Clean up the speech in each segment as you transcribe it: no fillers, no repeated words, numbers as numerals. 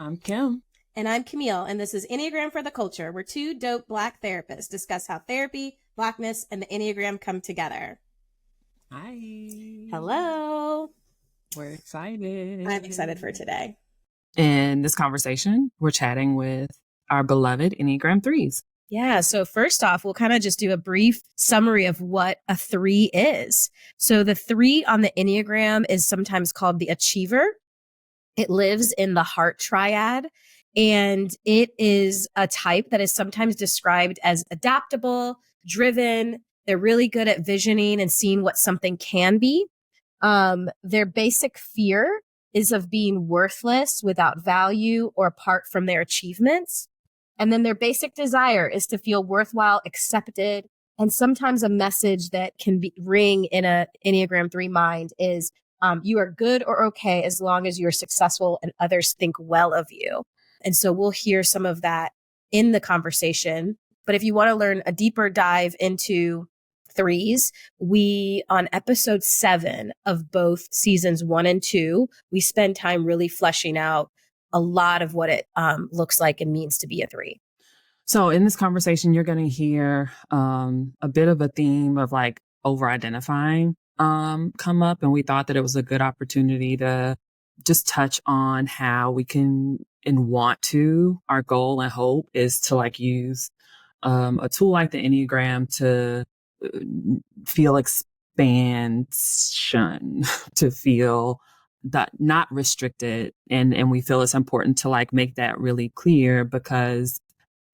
I'm Kim. And I'm Camille, and this is Enneagram for the Culture, where two dope Black therapists discuss how therapy, Blackness, and the Enneagram come together. Hi. Hello. We're excited. I'm excited for today. In this conversation, we're chatting with our beloved Enneagram 3s. Yeah, so first off, we'll kind of just do a brief summary of what a 3 is. So the 3 on the Enneagram is sometimes called the achiever. It lives in the heart triad, and it is a type that is sometimes described as adaptable, driven. They're really good at visioning and seeing what something can be. Their basic fear is of being worthless, without value, or apart from their achievements. And then their basic desire is to feel worthwhile, accepted. And sometimes a message that can ring in a Enneagram 3 mind is you are good or okay as long as you're successful and others think well of you. And so we'll hear some of that in the conversation. But if you want to learn a deeper dive into 3s, we, on episode 7 of both seasons 1 and 2, we spend time really fleshing out a lot of what it looks like and means to be a 3. So in this conversation, you're going to hear a bit of a theme of like over-identifying come up. And we thought that it was a good opportunity to just touch on how we can and want to, our goal and hope is to like use a tool like the Enneagram to feel expansion, to feel that not restricted. And we feel it's important to like make that really clear, because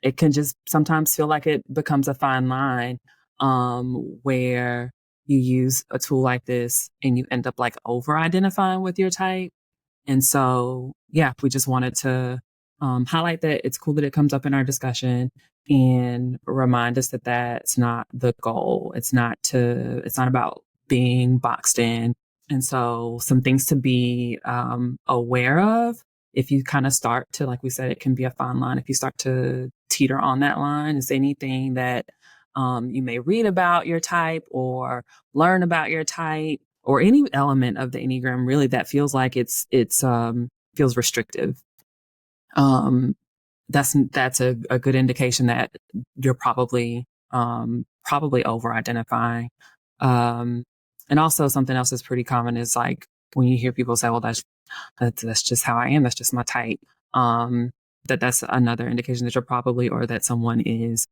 it can just sometimes feel like it becomes a fine line where you use a tool like this and you end up like over identifying with your type. And so, yeah, we just wanted to highlight that it's cool that it comes up in our discussion and remind us that that's not the goal. It's not about being boxed in. And so some things to be aware of if you kind of start to, like we said, it can be a fine line. If you start to teeter on that line, is anything that you may read about your type or learn about your type or any element of the Enneagram really that feels like it's feels restrictive. That's a good indication that you're probably over identifying. And also something else that's pretty common is like when you hear people say, well, that's just how I am. That's just my type. That's another indication that you're probably, or that someone is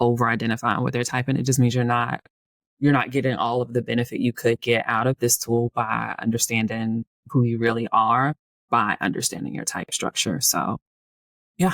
over identifying with their type. And it just means you're not getting all of the benefit you could get out of this tool by understanding who you really are, by understanding your type structure. So, yeah.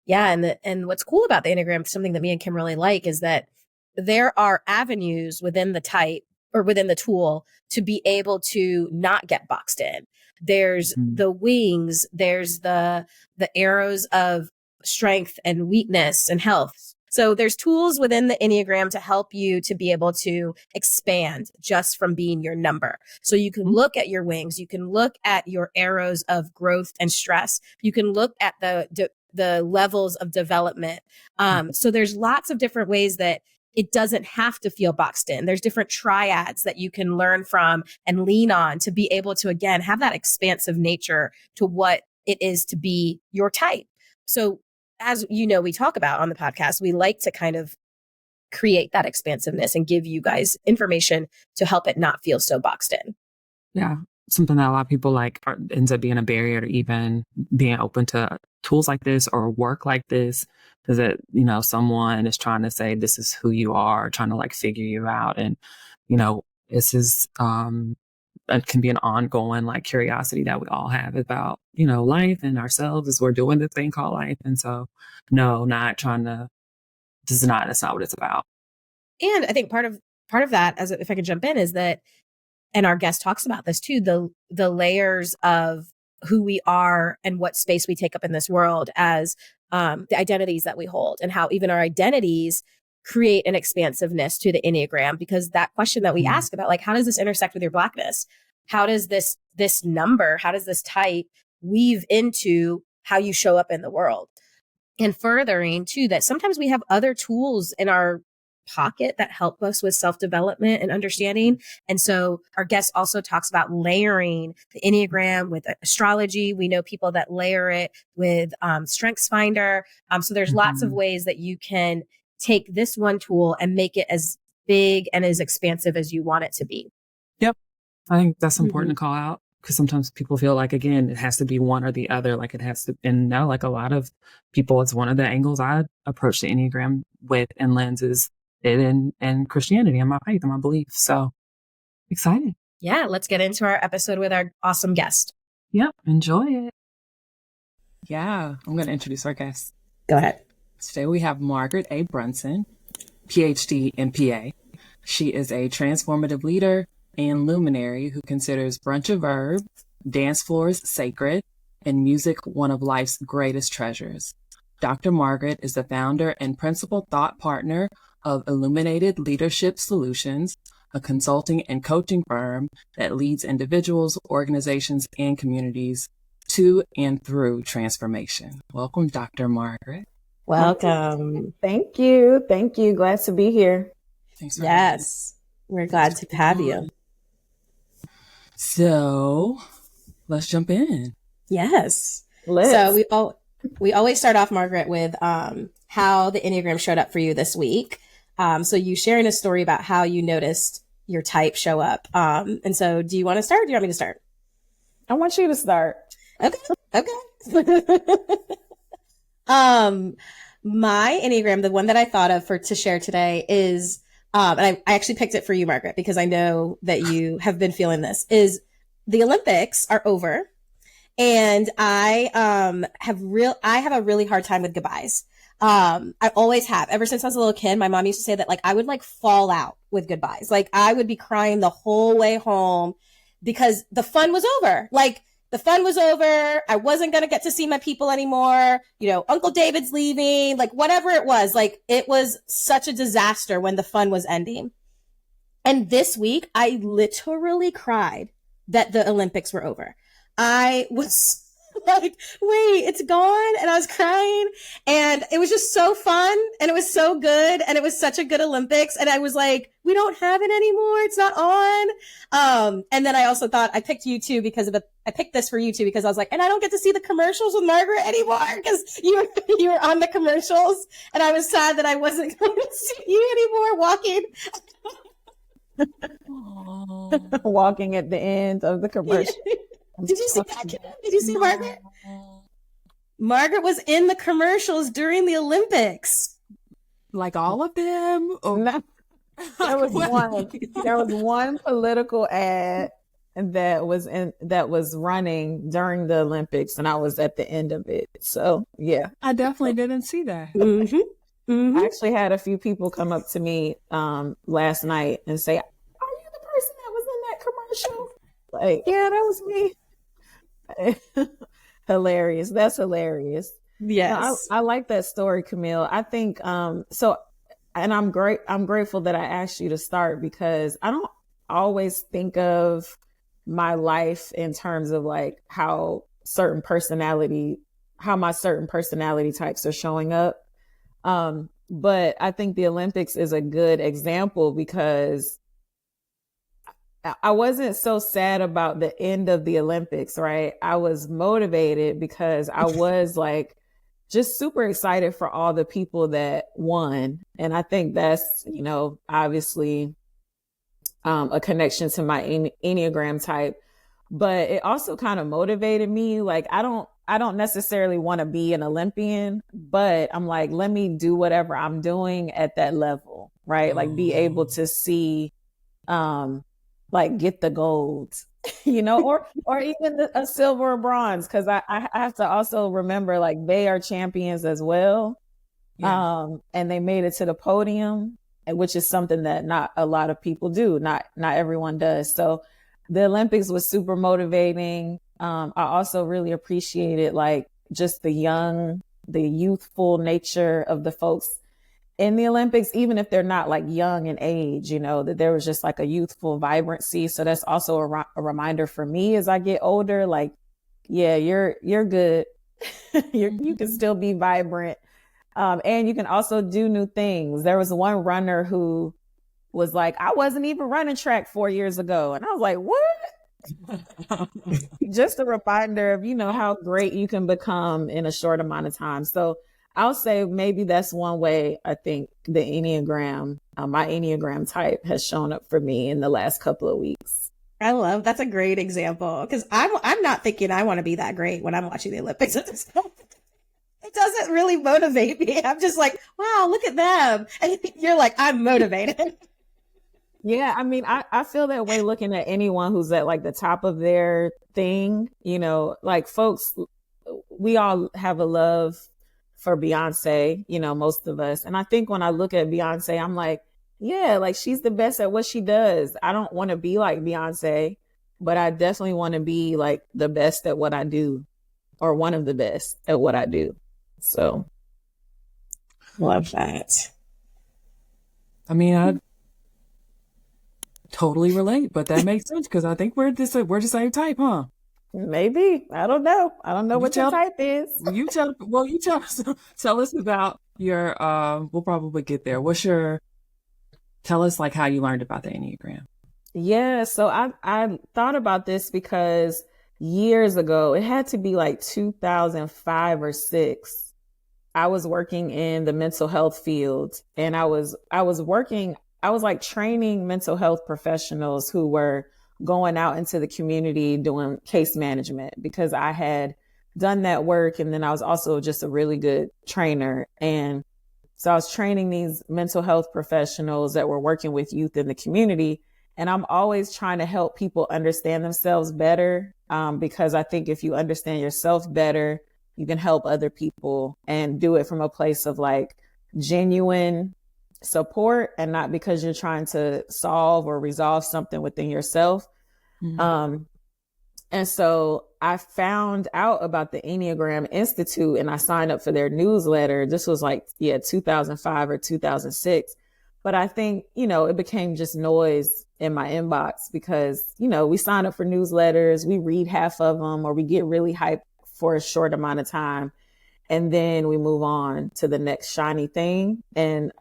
Yeah. And what's cool about the Enneagram, something that me and Kim really like, is that there are avenues within the type or within the tool to be able to not get boxed in. There's the wings, there's the arrows of strength and weakness and health. So there's tools within the Enneagram to help you to be able to expand just from being your number. So you can look at your wings, you can look at your arrows of growth and stress. You can look at the levels of development. So there's lots of different ways that it doesn't have to feel boxed in. There's different triads that you can learn from and lean on to be able to, again, have that expansive nature to what it is to be your type. So as you know, we talk about on the podcast, we like to kind of create that expansiveness and give you guys information to help it not feel so boxed in. Yeah. Something that a lot of people like ends up being a barrier to even being open to tools like this or work like this, is that, someone is trying to say, this is who you are, trying to like figure you out. And, this is, it can be an ongoing like curiosity that we all have about, life and ourselves as we're doing this thing called life. And so, no, not trying to, that's not what it's about. And I think part of that, as if I could jump in, is that, and our guest talks about this too, the layers of who we are and what space we take up in this world as the identities that we hold, and how even our identities create an expansiveness to the Enneagram, because that question that we ask about, like, how does this intersect with your Blackness? How does this number, how does this type weave into how you show up in the world? And furthering too, that sometimes we have other tools in our pocket that help us with self-development and understanding. And so our guest also talks about layering the Enneagram with astrology. We know people that layer it with Strengths Finder. So there's lots of ways that you can take this one tool and make it as big and as expansive as you want it to be. Yep. I think that's important to call out, because sometimes people feel like, again, it has to be one or the other, like it has to. And no, like a lot of people, it's one of the angles I approach the Enneagram with and lenses it in Christianity and my faith and my beliefs. So excited. Yeah, let's get into our episode with our awesome guest. Yep. Enjoy it. Yeah. I'm going to introduce our guest. Go ahead. Today we have Margaret A. Brunson, PhD in PA. She is a transformative leader and luminary who considers brunch a verb, dance floors sacred, and music one of life's greatest treasures. Dr. Margaret is the founder and principal thought partner of Illuminated Leadership Solutions, a consulting and coaching firm that leads individuals, organizations, and communities to and through transformation. Welcome, Dr. Margaret. Welcome. Thank you. Thank you. Glad to be here. Thanks for Yes, we're glad to have you. So let's jump in. Yes. Let's. So we always start off, Margaret, with how the Enneagram showed up for you this week. So you sharing a story about how you noticed your type show up. And so do you want to start or do you want me to start? I want you to start. Okay. My Enneagram, the one that I thought of to share today is, and I actually picked it for you, Margaret, because I know that you have been feeling this, is the Olympics are over. And I have a really hard time with goodbyes. I always have. Ever since I was a little kid, my mom used to say that like I would like fall out with goodbyes. Like I would be crying the whole way home because the fun was over. Like the fun was over. I wasn't going to get to see my people anymore. You know, Uncle David's leaving, like whatever it was. Like it was such a disaster when the fun was ending. And this week I literally cried that the Olympics were over. I was like, wait, it's gone. And I was crying and it was just so fun and it was so good. And it was such a good Olympics. And I was like, we don't have it anymore. It's not on. And then I also thought I picked you too because I picked this for you too, because I was like, and I don't get to see the commercials with Margaret anymore because you were on the commercials and I was sad that I wasn't going to see you anymore walking. Walking at the end of the commercial. Did you see that? Did you see Margaret? Margaret was in the commercials during the Olympics. Like all of them? No, there was one political ad that was running during the Olympics, and I was at the end of it. So yeah, I definitely didn't see that. Mm-hmm. Mm-hmm. I actually had a few people come up to me last night and say, "Are you the person that was in that commercial?" Like, yeah, that was me. Hilarious. That's hilarious. Yes. I like that story, Camille. I think so, and I'm grateful that I asked you to start because I don't always think of my life in terms of like how my certain personality types are showing up. But I think the Olympics is a good example because I wasn't so sad about the end of the Olympics, right? I was motivated because I was like just super excited for all the people that won. And I think that's, you know, obviously a connection to my Enneagram type, but it also kind of motivated me. Like, I don't necessarily want to be an Olympian, but I'm like, let me do whatever I'm doing at that level, right? Like be able to see, like get the gold, you know, or even a silver or bronze. Cause I have to also remember like they are champions as well. Yeah. And they made it to the podium, which is something that not a lot of people do. Not everyone does. So the Olympics was super motivating. I also really appreciated like just the youthful nature of the folks in the Olympics, even if they're not like young in age, you know, that there was just like a youthful vibrancy. So that's also a reminder for me as I get older, like, yeah, you're good. You can still be vibrant. And you can also do new things. There was one runner who was like, I wasn't even running track 4 years ago. And I was like, what? Just a reminder of, how great you can become in a short amount of time. So I'll say maybe that's one way I think the Enneagram, my Enneagram type has shown up for me in the last couple of weeks. I love, that's a great example, because I'm not thinking I want to be that great when I'm watching the Olympics. It doesn't really motivate me. I'm just like, wow, look at them. And you're like, I'm motivated. Yeah, I mean, I feel that way looking at anyone who's at like the top of their thing, like folks, we all have a love for Beyonce, most of us. And I think when I look at Beyonce, I'm like, yeah, like she's the best at what she does. I don't want to be like Beyonce, but I definitely want to be like the best at what I do, or one of the best at what I do. So. Love that. I mean, I totally relate, but that makes sense because I think we're the same type, huh? Maybe. I don't know. I don't know what your type is. Tell us about your, we'll probably get there. Tell us like how you learned about the Enneagram. Yeah. So I thought about this because years ago, it had to be like 2005 or 6. I was working in the mental health field, and I was like training mental health professionals who were going out into the community doing case management, because I had done that work. And then I was also just a really good trainer. And so I was training these mental health professionals that were working with youth in the community. And I'm always trying to help people understand themselves better, because I think if you understand yourself better, you can help other people and do it from a place of like genuine support, and not because you're trying to solve or resolve something within yourself. Mm-hmm. And so I found out about the Enneagram Institute, and I signed up for their newsletter. This was like, 2005 or 2006. But I think, it became just noise in my inbox because, we sign up for newsletters, we read half of them, or we get really hyped for a short amount of time, and then we move on to the next shiny thing. And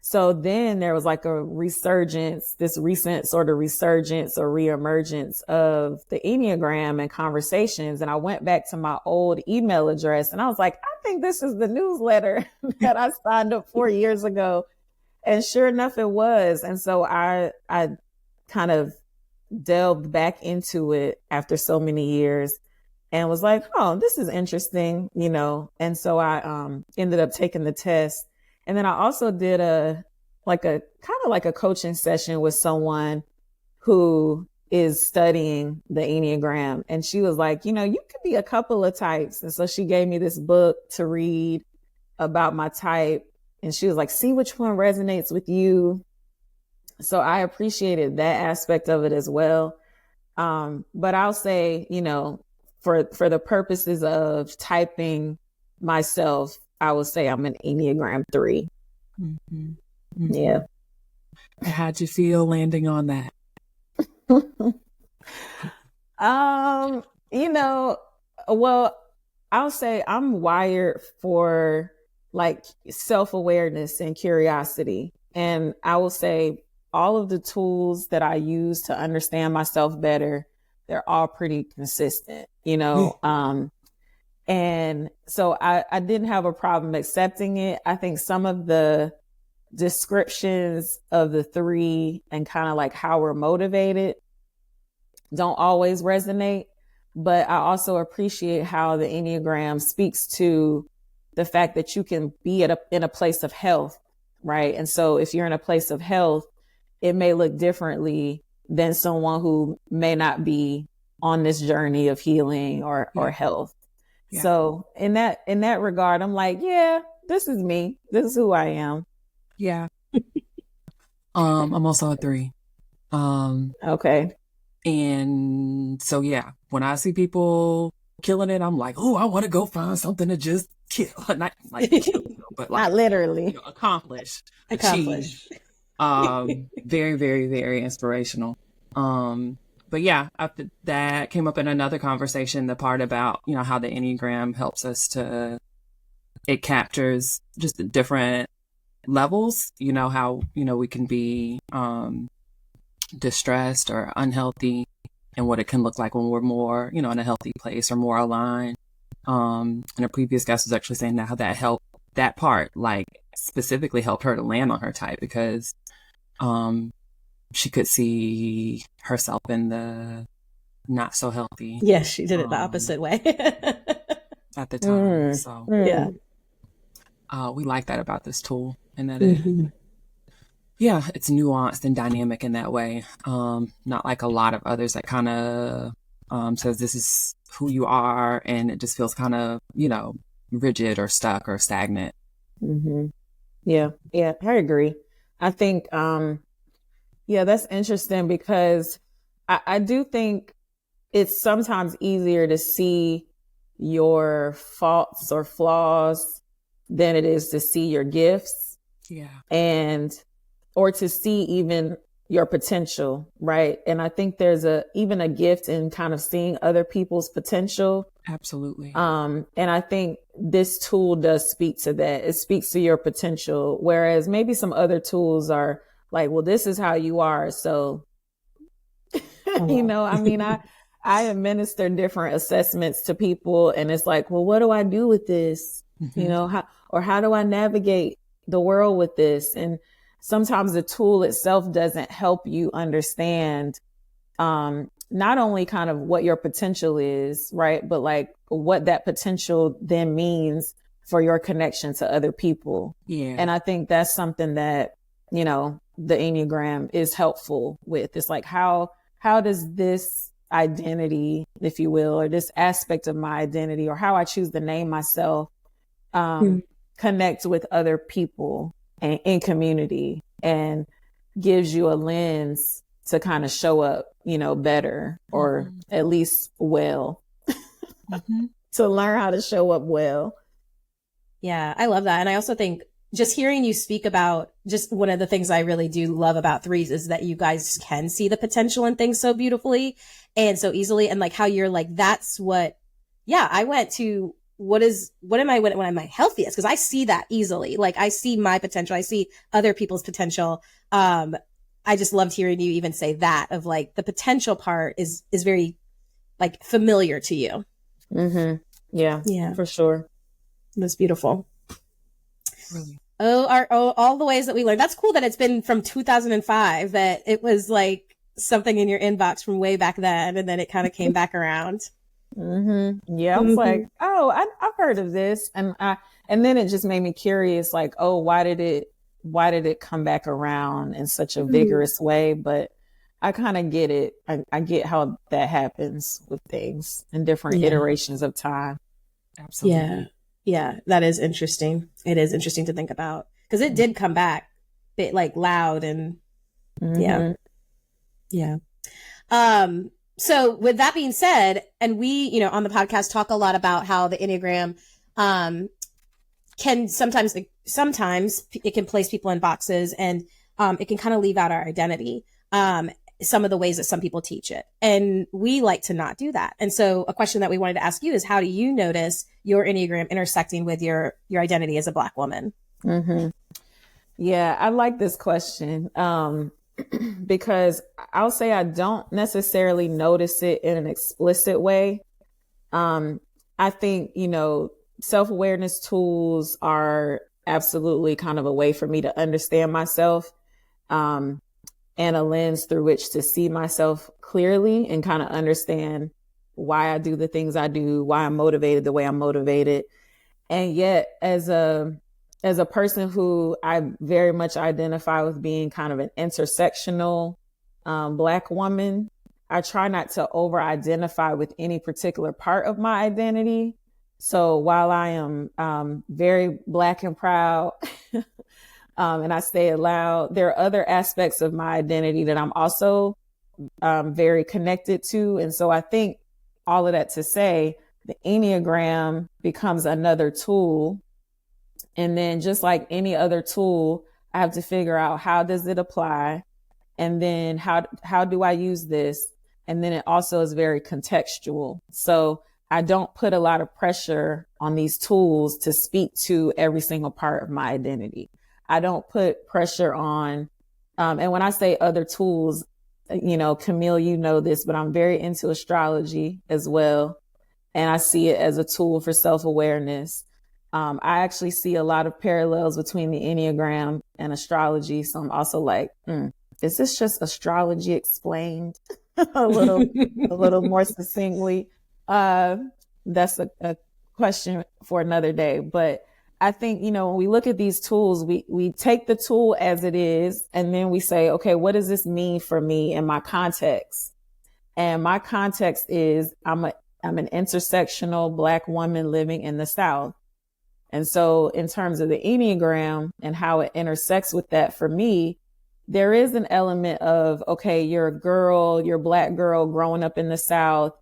so then there was like this recent sort of resurgence or reemergence of the Enneagram and conversations. And I went back to my old email address, and I was like, I think this is the newsletter that I signed up 4 years ago. And sure enough, it was. And so I kind of delved back into it after so many years and was like, oh, this is interesting, And so I ended up taking the test. And then I also did a coaching session with someone who is studying the Enneagram. And she was like, you could be a couple of types. And so she gave me this book to read about my type. And she was like, see which one resonates with you. So I appreciated that aspect of it as well. But I'll say, for the purposes of typing myself, I would say I'm an Enneagram 3. Mm-hmm. Mm-hmm. Yeah. How'd you feel landing on that? Well, I'll say I'm wired for like self-awareness and curiosity. And I will say all of the tools that I use to understand myself better, they're all pretty consistent, and so I didn't have a problem accepting it. I think some of the descriptions of the 3 and kind of like how we're motivated don't always resonate, but I also appreciate how the Enneagram speaks to the fact that you can be in a place of health, right? And so if you're in a place of health, it may look differently than someone who may not be on this journey of healing or health. Yeah. So in that regard, I'm like, yeah, this is me. This is who I am. Yeah. I'm also a 3. Okay. And so, yeah, when I see people killing it, I'm like, oh, I want to go find something to just kill. Not like kill, but like not literally accomplish. Very, very, very inspirational. But yeah, after that came up in another conversation, the part about, how the Enneagram helps us to it captures just the different levels, how, we can be distressed or unhealthy, and what it can look like when we're more, in a healthy place or more aligned. And a previous guest was actually saying that how that helped, that part, like, specifically helped her to land on her type, because she could see herself in the not so healthy. Yes, she did it the opposite way. At the time. So yeah. We like that about this tool, and that it's nuanced and dynamic in that way. Not like a lot of others that kind of says this is who you are, and it just feels kind of, rigid or stuck or stagnant. Yeah, I agree. I think, that's interesting, because I do think it's sometimes easier to see your faults or flaws than it is to see your gifts. Yeah. Or to see even your potential, right? And I think there's even a gift in kind of seeing other people's potential. Absolutely. And I think this tool does speak to that. It speaks to your potential, whereas maybe some other tools are like, well, this is how you are. So, I mean, I administer different assessments to people, and it's like, well, what do I do with this? How do I navigate the world with this? And sometimes the tool itself doesn't help you understand, not only kind of what your potential is, right? But like what that potential then means for your connection to other people. Yeah. And I think that's something that, the Enneagram is helpful with. It's like, how does this identity, if you will, or this aspect of my identity, or how I choose to name myself, connect with other people and in community, and gives you a lens to kind of show up, better, or at least well, to learn how to show up well. Yeah, I love that. And I also think just hearing you speak about, just one of the things I really do love about threes is that you guys can see the potential in things so beautifully and so easily. And like how you're like, that's what, I went to, what am I when I'm my healthiest? Because I see that easily. Like I see my potential. I see other people's potential. I just loved hearing you even say that, of like the potential part is very like familiar to you. Yeah, for sure. That's beautiful. Really. All the ways that we learned. That's cool that it's been from 2005, that it was like something in your inbox from way back then, and then it kind of came back around. Yeah, I was like, oh, I've heard of this, and then it just made me curious, like, oh, why did it come back around in such a vigorous way? But I kind of get it. I get how that happens with things in different iterations of time. Absolutely. Yeah, that is interesting. It is interesting to think about, because it did come back bit like loud and yeah. So with that being said, and we, on the podcast talk a lot about how the Enneagram can sometimes it can place people in boxes, and it can kind of leave out our identity. Some of the ways that some people teach it. And we like to not do that. And so a question that we wanted to ask you is, how do you notice your Enneagram intersecting with your identity as a Black woman? Yeah, I like this question. Because I'll say I don't necessarily notice it in an explicit way. I think, self-awareness tools are absolutely kind of a way for me to understand myself, and a lens through which to see myself clearly and kind of understand why I do the things I do, why I'm motivated the way I'm motivated. And yet, as a person who I very much identify with being kind of an intersectional Black woman, I try not to over-identify with any particular part of my identity. So while I am very Black and proud, and I say it loud, there are other aspects of my identity that I'm also very connected to. And so I think all of that to say, the Enneagram becomes another tool. And then just like any other tool, I have to figure out, how does it apply? And then how do I use this? And then it also is very contextual. So I don't put a lot of pressure on these tools to speak to every single part of my identity. I don't put pressure on, and when I say other tools, Camille, you know this, but I'm very into astrology as well. And I see it as a tool for self-awareness. I actually see a lot of parallels between the Enneagram and astrology. So I'm also like, is this just astrology explained a little more succinctly? That's a question for another day. But I think, when we look at these tools, we take the tool as it is, and then we say, okay, what does this mean for me in my context? And my context is I'm an intersectional Black woman living in the South. And so in terms of the Enneagram and how it intersects with that, for me, there is an element of, okay, you're a Black girl growing up in the South.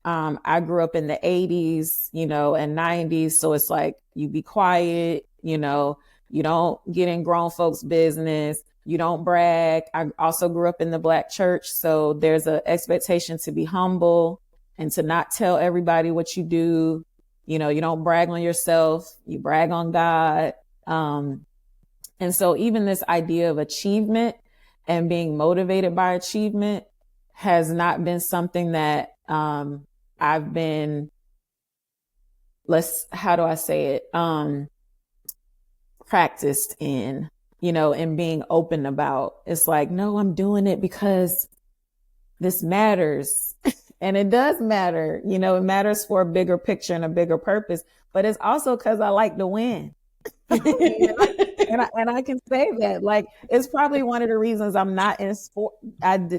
I grew up in the 80s, and 90s. So it's like, you be quiet, you don't get in grown folks' business. You don't brag. I also grew up in the Black church. So there's an expectation to be humble and to not tell everybody what you do. You don't brag on yourself. You brag on God. And so even this idea of achievement and being motivated by achievement has not been something that I've been, how do I say it? Practiced in, and being open about. It's like, no, I'm doing it because this matters. And it does matter, it matters for a bigger picture and a bigger purpose, but it's also because I like to win. and I can say that, like, it's probably one of the reasons I'm not in sport.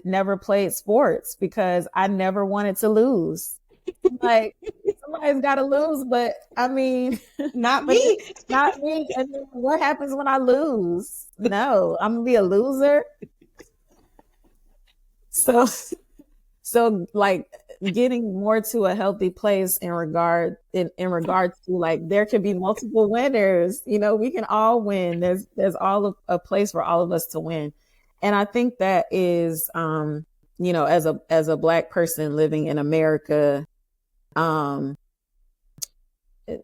Never played sports because I never wanted to lose. Like, somebody's got to lose, but I mean, not me. Not me. And then what happens when I lose? No, I'm gonna be a loser. So like getting more to a healthy place in regard to, like, there could be multiple winners. We can all win. There's a place for all of us to win. And I think that is, as a Black person living in America,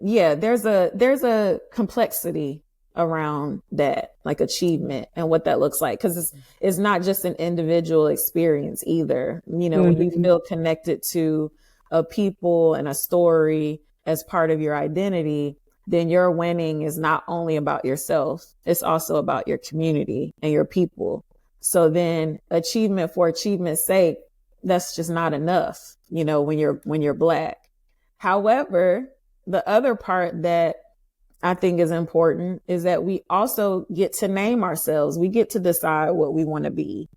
there's a complexity around that, like achievement and what that looks like. Cause it's not just an individual experience either. When you feel connected to a people and a story as part of your identity, then your winning is not only about yourself, it's also about your community and your people. So then achievement for achievement's sake, that's just not enough, when you're Black. However, the other part that I think is important is that we also get to name ourselves. We get to decide what we want to be.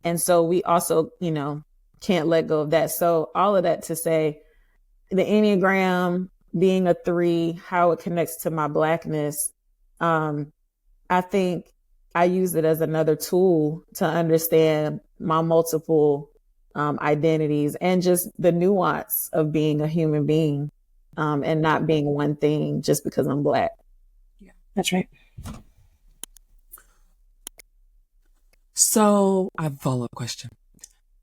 And so we also, can't let go of that. So all of that to say, the Enneagram being a 3, how it connects to my Blackness. I think I use it as another tool to understand my multiple identities and just the nuance of being a human being. And not being one thing just because I'm Black. Yeah, that's right. So I have a follow-up question.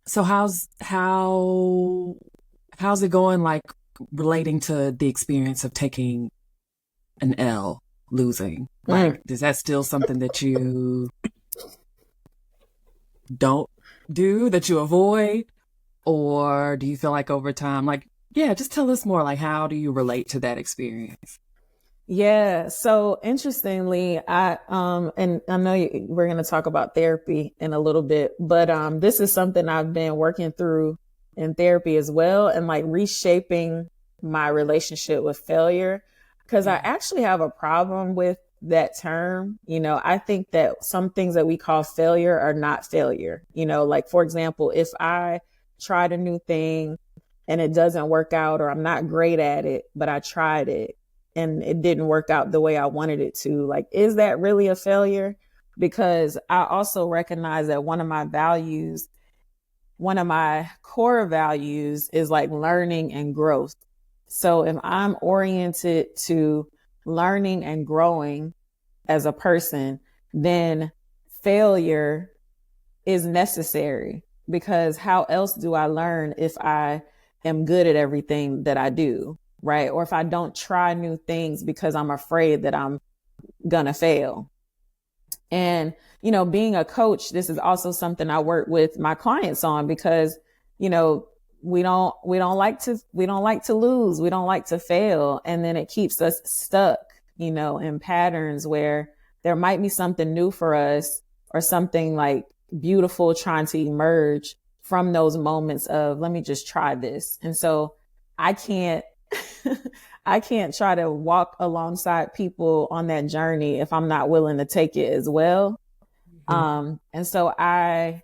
So how's it going, like, relating to the experience of taking an L, losing? Like, is that still something that you don't do, that you avoid? Or do you feel like over time, like, just tell us more, like, how do you relate to that experience? Yeah. So interestingly, and I know we're going to talk about therapy in a little bit, but this is something I've been working through in therapy as well, and like reshaping my relationship with failure, because I actually have a problem with that term. I think that some things that we call failure are not failure. Like, for example, if I tried a new thing and it doesn't work out, or I'm not great at it, but I tried it and it didn't work out the way I wanted it to, like, is that really a failure? Because I also recognize that one of my core values is like learning and growth. So if I'm oriented to learning and growing as a person, then failure is necessary, because how else do I learn if I am good at everything that I do, right? Or if I don't try new things because I'm afraid that I'm gonna fail. And, you know, being a coach, this is also something I work with my clients on, because, you know, we don't like to lose. We don't like to fail. And then it keeps us stuck, you know, in patterns where there might be something new for us or something like beautiful trying to emerge from those moments of, let me just try this. And so I can't, I can't try to walk alongside people on that journey if I'm not willing to take it as well. And so I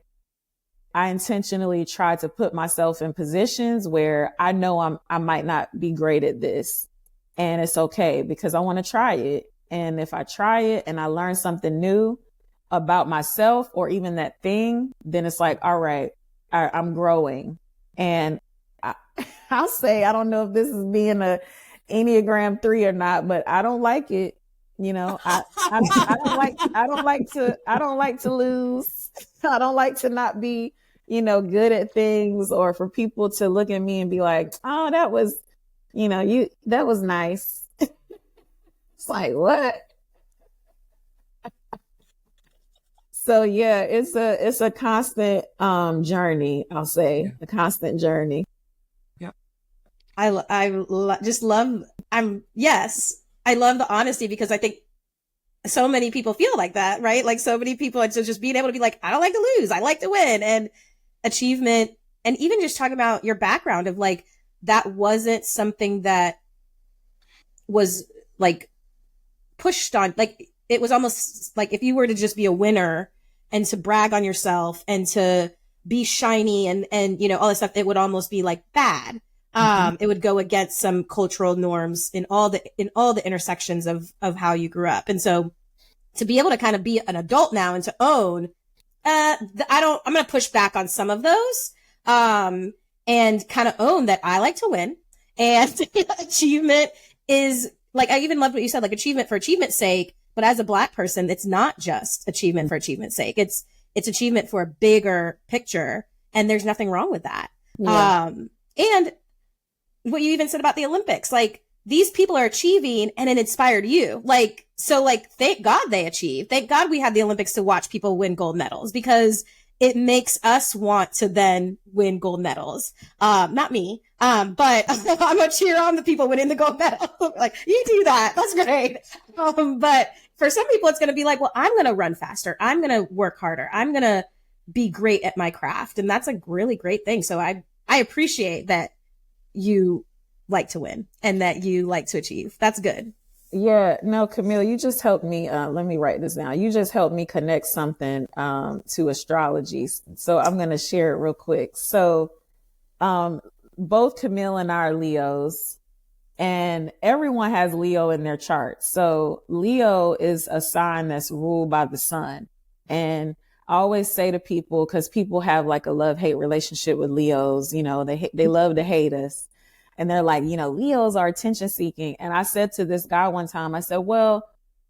intentionally try to put myself in positions where I know I might not be great at this, and it's okay, because I want to try it. And if I try it and I learn something new about myself or even that thing, then it's like, all right, I'm growing. And I'll say, I don't know if this is being a Enneagram 3 or not, but I don't like it. You know, I don't like to lose. I don't like to not be, you know, good at things, or for people to look at me and be like, oh, that was, you know, that was nice. It's like, what? So yeah, it's a constant journey, I'll say, a constant journey. I love the honesty, because I think so many people feel like that, right? Like so many people, and so just being able to be like, I don't like to lose, I like to win. And achievement, and even just talking about your background of like, that wasn't something that was like pushed on, like it was almost like if you were to just be a winner and to brag on yourself and to be shiny and you know, all this stuff, it would almost be like bad. It would go against some cultural norms in all the intersections of how you grew up. And so to be able to kind of be an adult now and to own, I'm going to push back on some of those, and kind of own that I like to win, and achievement is like, I even loved what you said, like achievement for achievement's sake. But as a Black person, it's not just achievement for achievement's sake. It's achievement for a bigger picture. And there's nothing wrong with that. Yeah. And what you even said about the Olympics, like these people are achieving and it inspired you. Like, so like, thank God they achieved. Thank God we had the Olympics to watch people win gold medals, because it makes us want to then win gold medals. Not me. But I'm gonna cheer on the people winning the gold medal. Like, you do that. That's great. But for some people, it's going to be like, well, I'm going to run faster. I'm going to work harder. I'm going to be great at my craft. And that's a really great thing. So I appreciate that you like to win and that you like to achieve. That's good. Yeah, no, Camille, you just helped me. Let me write this down. You just helped me connect something to astrology. So I'm going to share it real quick. So both Camille and I are Leos, and everyone has Leo in their chart. So Leo is a sign that's ruled by the sun. And I always say to people, because people have like a love-hate relationship with Leos, you know, they love to hate us. And they're like, you know, Leos are attention seeking. And I said to this guy one time, I said, well,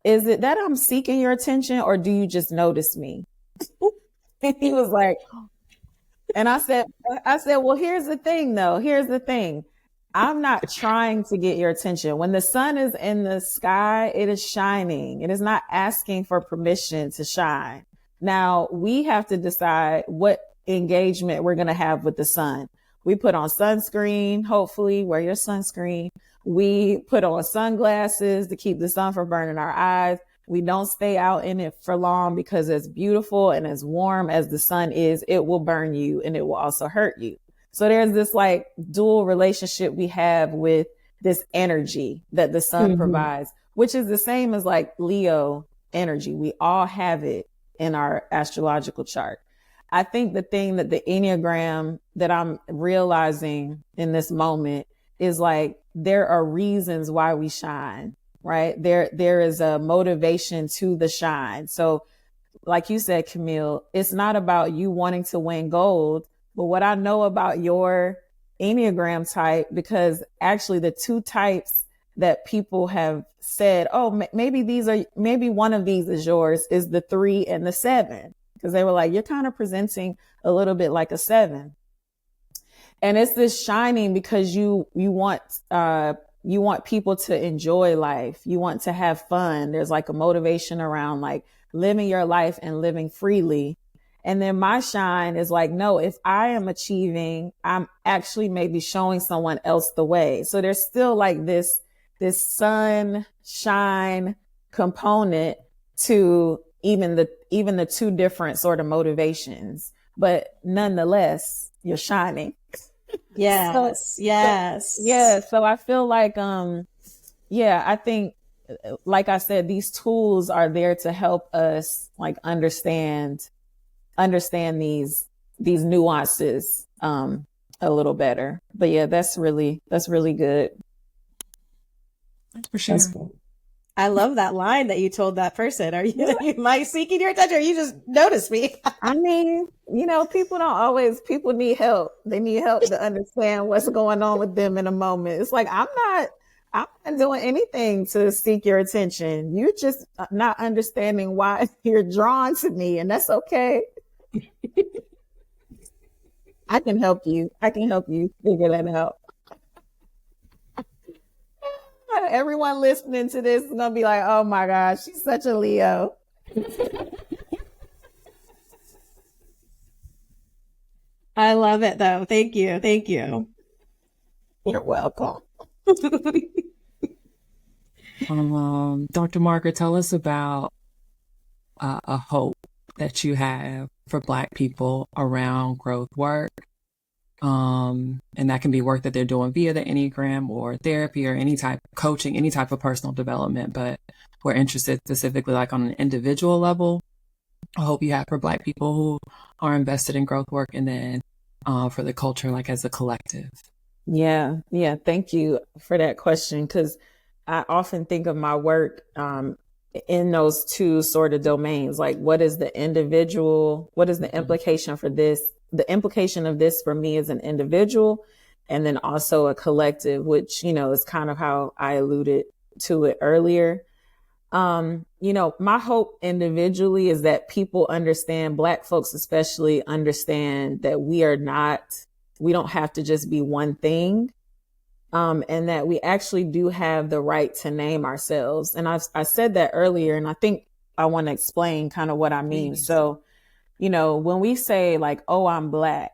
is it that I'm seeking your attention, or do you just notice me? And he was like, and I said, well, here's the thing though. Here's the thing. I'm not trying to get your attention. When the sun is in the sky, it is shining. It is not asking for permission to shine. Now we have to decide what engagement we're going to have with the sun. We put on sunscreen, hopefully wear your sunscreen. We put on sunglasses to keep the sun from burning our eyes. We don't stay out in it for long, because as beautiful and as warm as the sun is, it will burn you and it will also hurt you. So there's this like dual relationship we have with this energy that the sun provides, which is the same as like Leo energy. We all have it in our astrological chart. I think the thing that the Enneagram that I'm realizing in this moment is like, there are reasons why we shine, right? There is a motivation to the shine. So like you said, Camille, it's not about you wanting to win gold, but what I know about your Enneagram type, because actually the two types that people have said, oh, maybe one of these is yours, is the 3 and the 7. Because they were like, you're kind of presenting a little bit like a 7. And it's this shining because you want people to enjoy life. You want to have fun. There's like a motivation around like living your life and living freely. And then my shine is like, no, if I am achieving, I'm actually maybe showing someone else the way. So there's still like this sunshine component to even the two different sort of motivations, but nonetheless, you're shining. Yes. Yes. Yeah. So I feel like, I think, like I said, these tools are there to help us like understand these nuances, a little better. But yeah, that's really good. Thanks for sharing. I love that line that you told that person. Are you am I seeking your attention, or you just noticed me? I mean, people need help. They need help to understand what's going on with them in a moment. It's like, I'm not doing anything to seek your attention. You're just not understanding why you're drawn to me, and that's okay. I can help you figure that out. Everyone listening to this is going to be like, oh my gosh, she's such a Leo. I love it though. Thank you. Thank you. You're welcome. Dr. Margaret, tell us about a hope that you have for Black people around growth work. And that can be work that they're doing via the Enneagram or therapy or any type of coaching, any type of personal development. But we're interested specifically like on an individual level. I hope you have for Black people who are invested in growth work, and then for the culture, like as a collective. Yeah. Thank you for that question, because I often think of my work in those two sort of domains. Like, what is the individual? What is the implication for this? The implication of this for me as an individual, and then also a collective, which, is kind of how I alluded to it earlier. My hope individually is that people understand, Black folks especially understand that we don't have to just be one thing. And that we actually do have the right to name ourselves. And I said that earlier, and I think I want to explain kind of what I mean. So, when we say like, oh, I'm Black,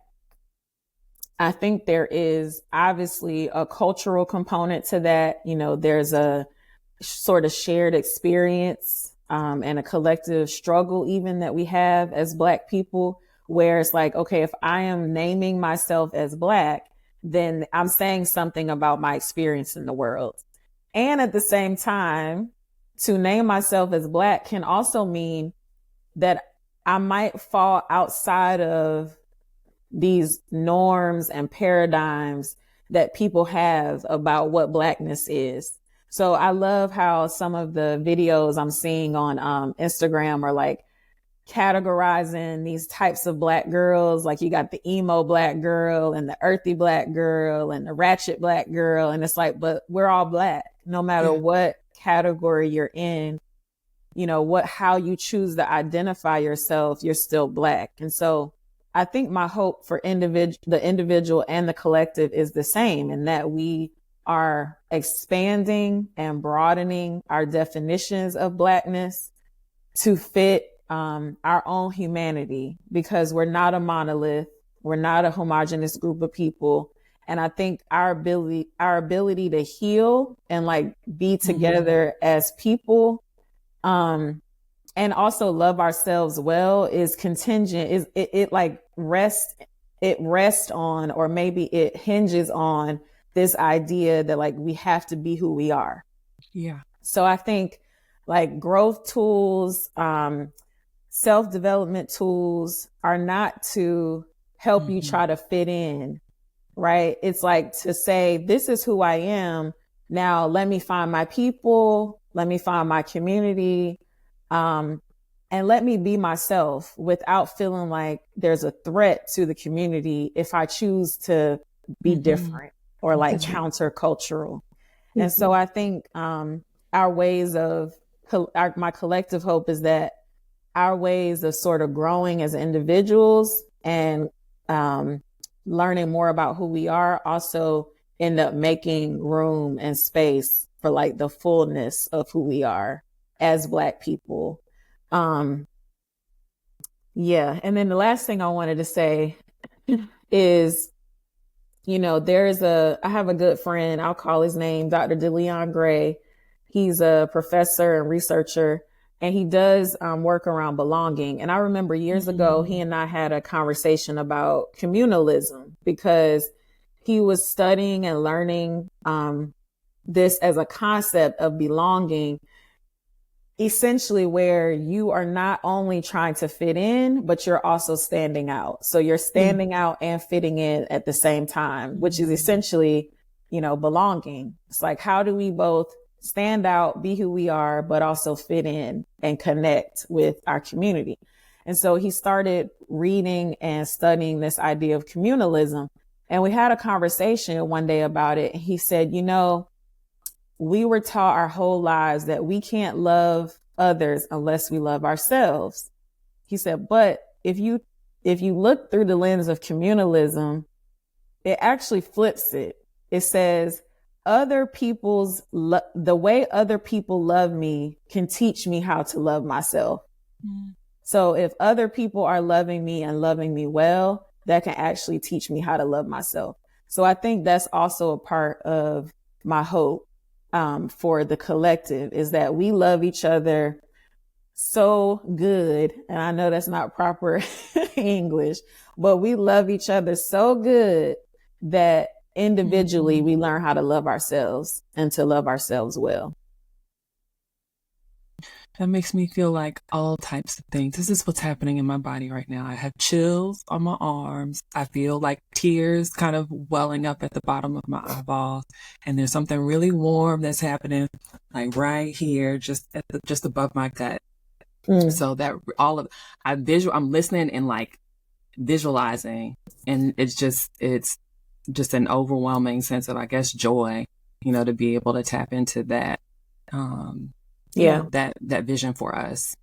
I think there is obviously a cultural component to that. There's a sort of shared experience, and a collective struggle even that we have as Black people, where it's like, okay, if I am naming myself as Black, then I'm saying something about my experience in the world. And at the same time, to name myself as Black can also mean that I might fall outside of these norms and paradigms that people have about what Blackness is. So I love how some of the videos I'm seeing on Instagram are like categorizing these types of Black girls. Like, you got the emo Black girl and the earthy Black girl and the ratchet Black girl. And it's like, but we're all Black, no matter what category you're in, how you choose to identify yourself, you're still Black. And so I think my hope for the individual and the collective is the same, in that we are expanding and broadening our definitions of Blackness to fit our own humanity, because we're not a monolith. We're not a homogenous group of people. And I think our ability to heal and like be together as people, and also love ourselves well, is contingent. It rests on, or maybe it hinges on this idea that like we have to be who we are. Yeah. So I think like growth tools, self-development tools are not to help you try to fit in, right? It's like to say, this is who I am. Now let me find my people. Let me find my community. And let me be myself without feeling like there's a threat to the community if I choose to be different or like countercultural. And so I think our ways of my collective hope is that our ways of sort of growing as individuals and learning more about who we are also end up making room and space for like the fullness of who we are as Black people. Yeah. And then the last thing I wanted to say is, you know, I have a good friend, I'll call his name Dr. DeLeon Gray. He's a professor and researcher, and he does work around belonging. And I remember years ago, he and I had a conversation about communalism, because he was studying and learning this as a concept of belonging, essentially where you are not only trying to fit in, but you're also standing out. So you're standing out and fitting in at the same time, which is essentially, you know, belonging. It's like, how do we both stand out, be who we are, but also fit in and connect with our community? And so he started reading and studying this idea of communalism. And we had a conversation one day about it. He said, you know, we were taught our whole lives that we can't love others unless we love ourselves. He said, but if you look through the lens of communalism, it actually flips it. It says, the way other people love me can teach me how to love myself. So if other people are loving me and loving me well, that can actually teach me how to love myself. So I think that's also a part of my hope for the collective, is that we love each other so good. And I know that's not proper English, but we love each other so good that individually we learn how to love ourselves and to love ourselves well. That makes me feel like all types of things. This is what's happening in my body right now. I have chills on my arms. I feel like tears kind of welling up at the bottom of my eyeballs. And there's something really warm that's happening, like right here, just above my gut. So that I'm listening and like visualizing, and it's just an overwhelming sense of, I guess, joy, you know, to be able to tap into that. That vision for us.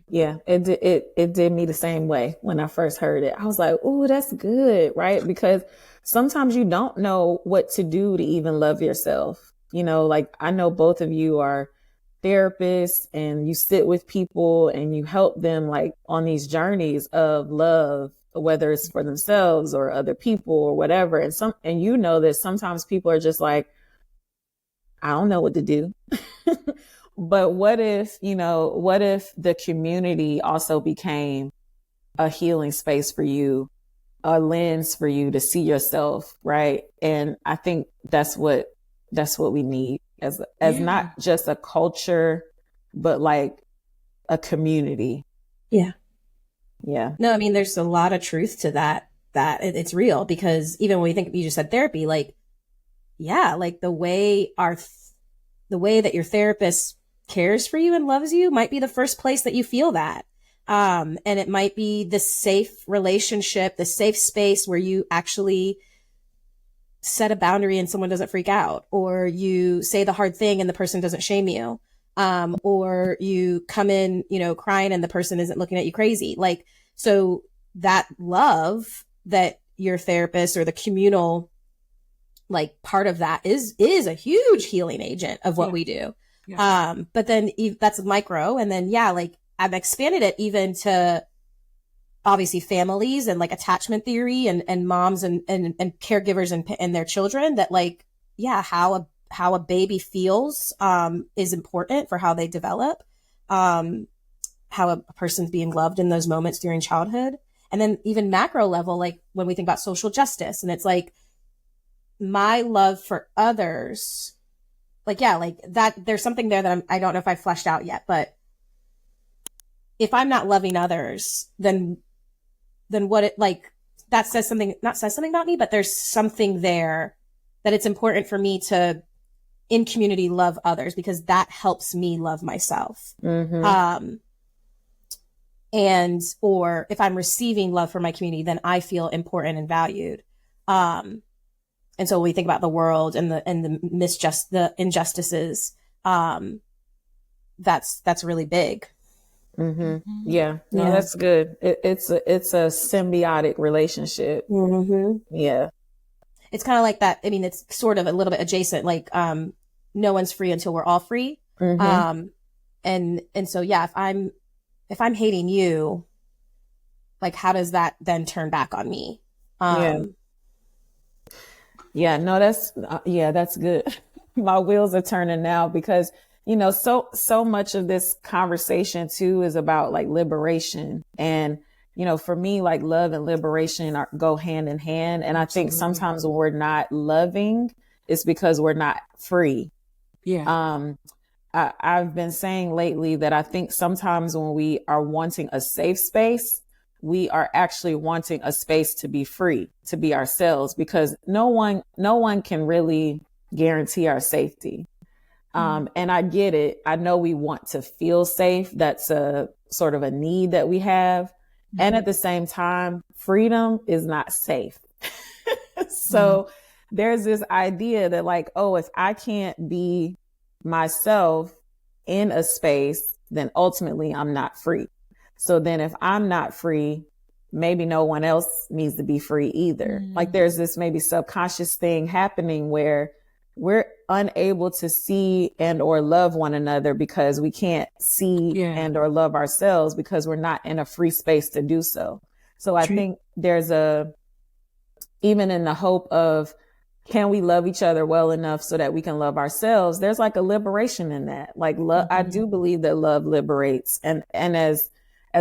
Yeah, it did me the same way when I first heard it. I was like, "Ooh, that's good," right? Because sometimes you don't know what to do to even love yourself. You know, like I know both of you are therapists, and you sit with people and you help them like on these journeys of love, whether it's for themselves or other people or whatever. And you know that sometimes people are just like, I don't know what to do. But what if the community also became a healing space for you, a lens for you to see yourself, right? And I think that's what we need as not just a culture, but like a community. Yeah. Yeah. No, I mean, there's a lot of truth to that it's real, because even when you just said therapy, like, yeah, like the way that your therapist cares for you and loves you might be the first place that you feel that. And it might be the safe relationship, the safe space where you actually set a boundary and someone doesn't freak out, or you say the hard thing and the person doesn't shame you. Or you come in, you know, crying and the person isn't looking at you crazy. Like, so that love that your therapist or the communal, like, part of that is a huge healing agent of what we do. Yeah. But then that's micro. And then, like, I've expanded it even to obviously families and like attachment theory and moms and caregivers and their children, that like, how a baby feels, is important for how they develop, how a person's being loved in those moments during childhood. And then even macro level, like when we think about social justice, and it's like my love for others, like, like that, there's something there that I don't know if I fleshed out yet, but if I'm not loving others, then what it, like, that says something about me, but there's something there that it's important for me to, in community, love others, because that helps me love myself. And, or if I'm receiving love from my community, then I feel important and valued. And so when we think about the world and the injustices, that's really big. Yeah, no, that's good. It's a symbiotic relationship. Yeah. It's kind of like that. I mean, it's sort of a little bit adjacent, like, no one's free until we're all free. And so, yeah, if I'm hating you, like, how does that then turn back on me? Yeah, no, that's good. My wheels are turning now because, so much of this conversation too is about like liberation. And, for me, like love and liberation go hand in hand. And I think sometimes when we're not loving, it's because we're not free. Yeah. I've been saying lately that I think sometimes when we are wanting a safe space, we are actually wanting a space to be free, to be ourselves, because no one can really guarantee our safety. And I get it. I know we want to feel safe. That's a sort of a need that we have. And at the same time, freedom is not safe. So there's this idea that like, oh, if I can't be myself in a space, then ultimately I'm not free. So then if I'm not free, maybe no one else needs to be free either. Like there's this maybe subconscious thing happening where we're unable to see and or love one another because we can't see and or love ourselves because we're not in a free space to do so. So I think there's even in the hope of, can we love each other well enough so that we can love ourselves? There's like a liberation in that. Like love, I do believe that love liberates. And as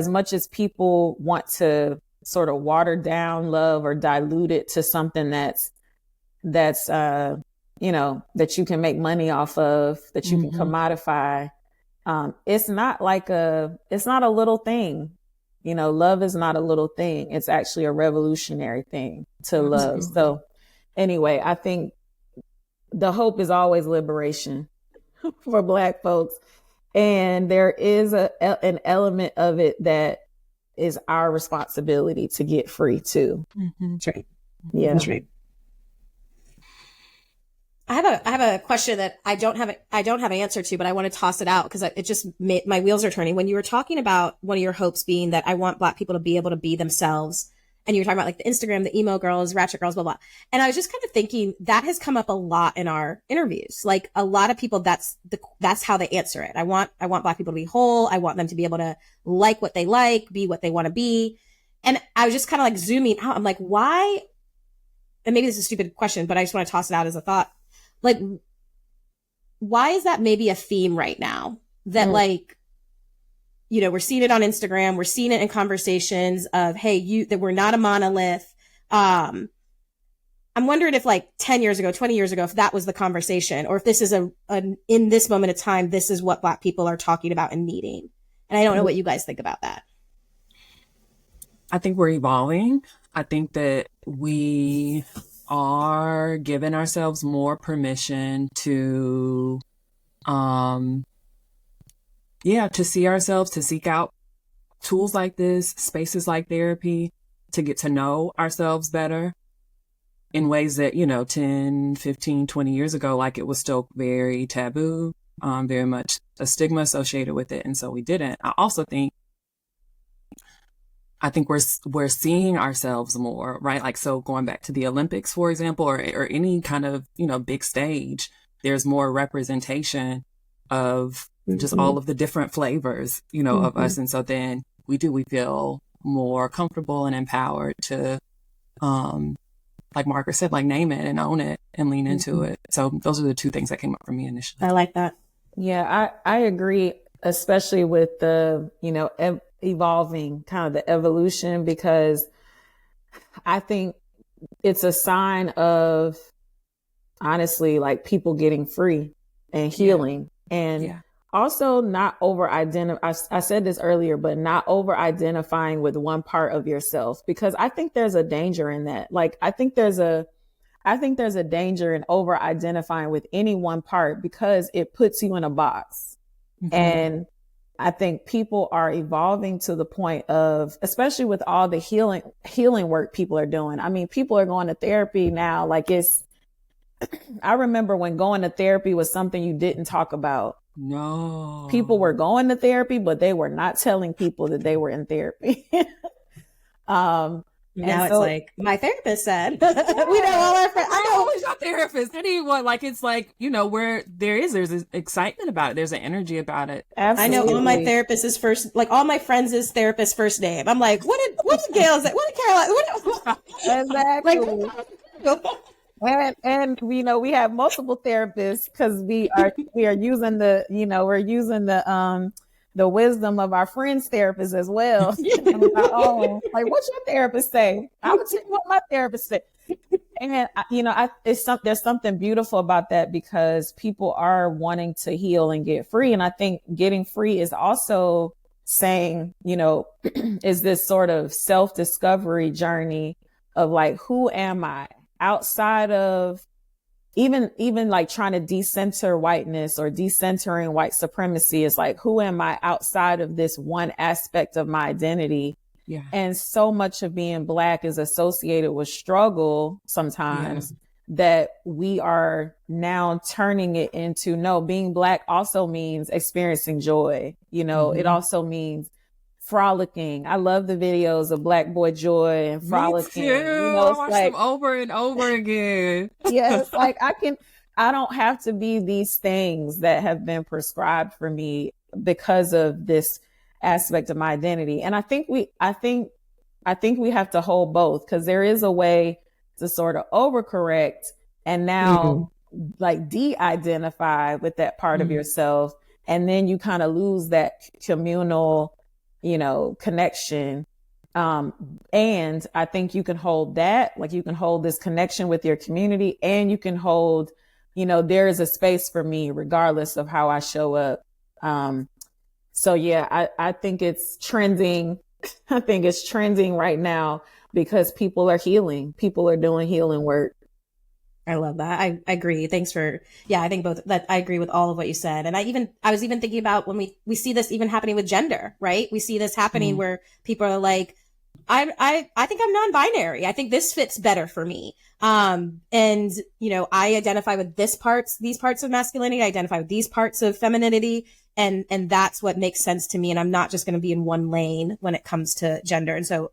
much as people want to sort of water down love or dilute it to something that's that you can make money off of, that you can commodify. It's not a little thing. Love is not a little thing. It's actually a revolutionary thing to love. So anyway, I think the hope is always liberation for Black folks. And there is an element of it that is our responsibility to get free too. That's right. Yeah. That's right. I have a question that I don't have an answer to, but I want to toss it out because it just made my wheels are turning. When you were talking about one of your hopes being that I want Black people to be able to be themselves, and you were talking about like the Instagram, the emo girls, ratchet girls, blah, blah. And I was just kind of thinking that has come up a lot in our interviews. Like a lot of people, that's how they answer it. I want Black people to be whole. I want them to be able to like what they like, be what they want to be. And I was just kind of like zooming out. I'm like, why? And maybe this is a stupid question, but I just want to toss it out as a thought. Like, why is that maybe a theme right now that like, we're seeing it on Instagram. We're seeing it in conversations of, hey, that we're not a monolith. I'm wondering if like 10 years ago, 20 years ago, if that was the conversation, or if this is in this moment of time, this is what Black people are talking about and needing. And I don't know what you guys think about that. I think we're evolving. I think that we are giving ourselves more permission to, to see ourselves, to seek out tools like this, spaces like therapy, to get to know ourselves better in ways that, 10, 15, 20 years ago, like it was still very taboo, very much a stigma associated with it. And so we didn't. I think we're seeing ourselves more, right? Like, so going back to the Olympics, for example, or any kind of, big stage, there's more representation of just all of the different flavors, of us. And so then we feel more comfortable and empowered to, like Margaret said, like name it and own it and lean into it. So those are the two things that came up for me initially. I like that. Yeah, I agree, especially with the, evolving, kind of the evolution, because I think it's a sign of, honestly, like people getting free and healing and also not over identify. I said this earlier, but not over identifying with one part of yourself, because I think there's a danger in that. Like, I think there's a danger in over identifying with any one part because it puts you in a box. And I think people are evolving to the point of, especially with all the healing work people are doing. I mean, people are going to therapy now. Like I remember when going to therapy was something you didn't talk about. No. People were going to therapy, but they were not telling people that they were in therapy. Now it's like, my therapist said, we know all our friends. I know. Who's your therapist? Anyone? Like, it's like, where there's excitement about it. There's an energy about it. Absolutely. I know all my therapists' first, like all my friends' therapist first name. I'm like, what did Gail say? What did Caroline? Exactly. And we have multiple therapists because we are using the wisdom of our friends' therapists as well. Like, what's your therapist say? I would tell you what my therapist said. And there's something beautiful about that, because people are wanting to heal and get free. And I think getting free is also saying, is this sort of self-discovery journey of like, who am I outside of even like trying to decenter whiteness or decentering white supremacy? Is like, who am I outside of this one aspect of my identity? Yeah. And so much of being Black is associated with struggle sometimes, that we are now turning it into, no, being Black also means experiencing joy. It also means frolicking. I love the videos of Black boy joy and frolicking. Me too. I watch them over and over again. Yes, like I don't have to be these things that have been prescribed for me because of this aspect of my identity. And I think we have to hold both, because there is a way to sort of overcorrect and now like de-identify with that part of yourself. And then you kind of lose that communal, connection. And I think you can hold that, like you can hold this connection with your community, and you can hold, there is a space for me regardless of how I show up. So yeah, I think it's trending. I think it's trending right now because people are healing. People are doing healing work. I love that. I agree. Thanks for, I think both that I agree with all of what you said. And I was even thinking about when we see this even happening with gender, right? We see this happening where people are like, I think I'm non-binary. I think this fits better for me. And I identify with these parts of masculinity. I identify with these parts of femininity. And that's what makes sense to me. And I'm not just going to be in one lane when it comes to gender. And so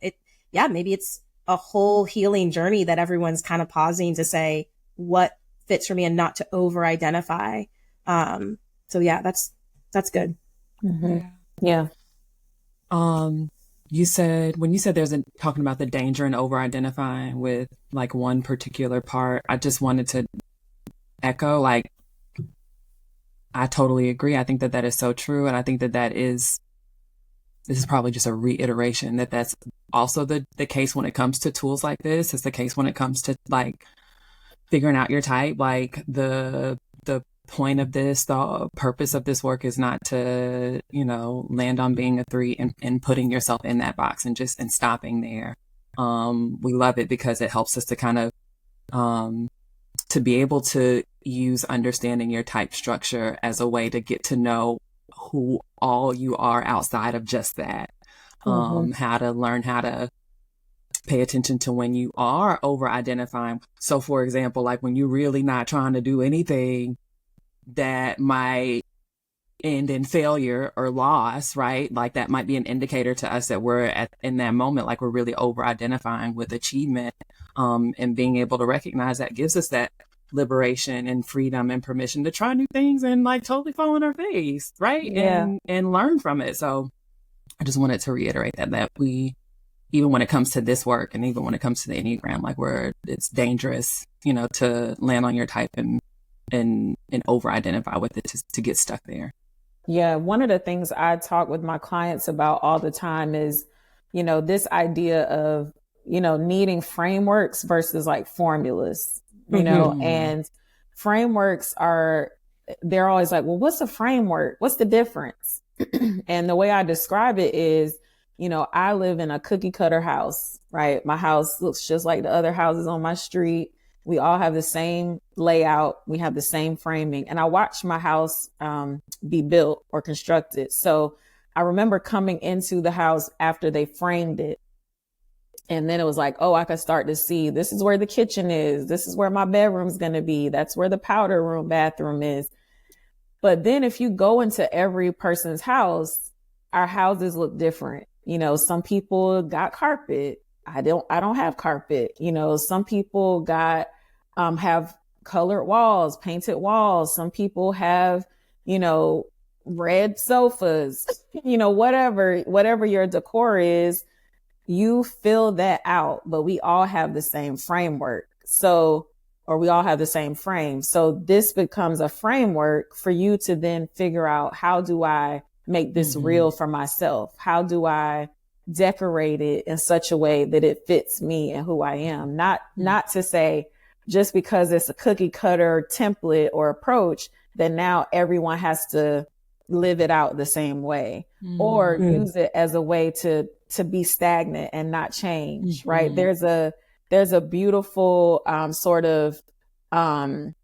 maybe it's a whole healing journey that everyone's kind of pausing to say what fits for me and not to over identify. So yeah, that's good. Mm-hmm. Yeah. When you said there's talking about the danger in over identifying with like one particular part, I just wanted to echo, like, I totally agree. I think that is so true. And I think this is probably just a reiteration that's also the case when it comes to tools like this. It's the case when it comes to like figuring out your type. Like the point of this, the purpose of this work is not to, land on being a 3 and putting yourself in that box and stopping there. We love it because it helps us to kind of, to be able to use understanding your type structure as a way to get to know who all you are outside of just that. How to learn how to pay attention to when you are over identifying. So for example, like when you're really not trying to do anything that might end in failure or loss, right? Like that might be an indicator to us that we're in that moment, like we're really over identifying with achievement. And being able to recognize that gives us that liberation and freedom and permission to try new things and like totally fall on our face, right? Yeah. And learn from it. So I just wanted to reiterate that we, even when it comes to this work and even when it comes to the Enneagram, like it's dangerous, to land on your type and over identify with it to get stuck there. Yeah. One of the things I talk with my clients about all the time is, this idea of, needing frameworks versus like formulas, and frameworks they're always like, well, what's a framework? What's the difference? And the way I describe it is, I live in a cookie cutter house, right? My house looks just like the other houses on my street. We all have the same layout. We have the same framing. And I watched my house be built or constructed. So I remember coming into the house after they framed it. And then it was like, oh, I could start to see this is where the kitchen is. This is where my bedroom's going to be. That's where the powder room bathroom is. But then if you go into every person's house, our houses look different. You know, some people got carpet. I don't have carpet. You know, some people have colored walls, painted walls. Some people have, you know, red sofas, you know, whatever your decor is, you fill that out, but we all have the same framework. So, or we all have the same frame. So this becomes a framework for you to then figure out, how do I make this real for myself? How do I decorate it in such a way that it fits me and who I am? Not to say just because it's a cookie cutter template or approach that now everyone has to live it out the same way, or use it as a way to be stagnant and not change. Right. There's a beautiful sort of I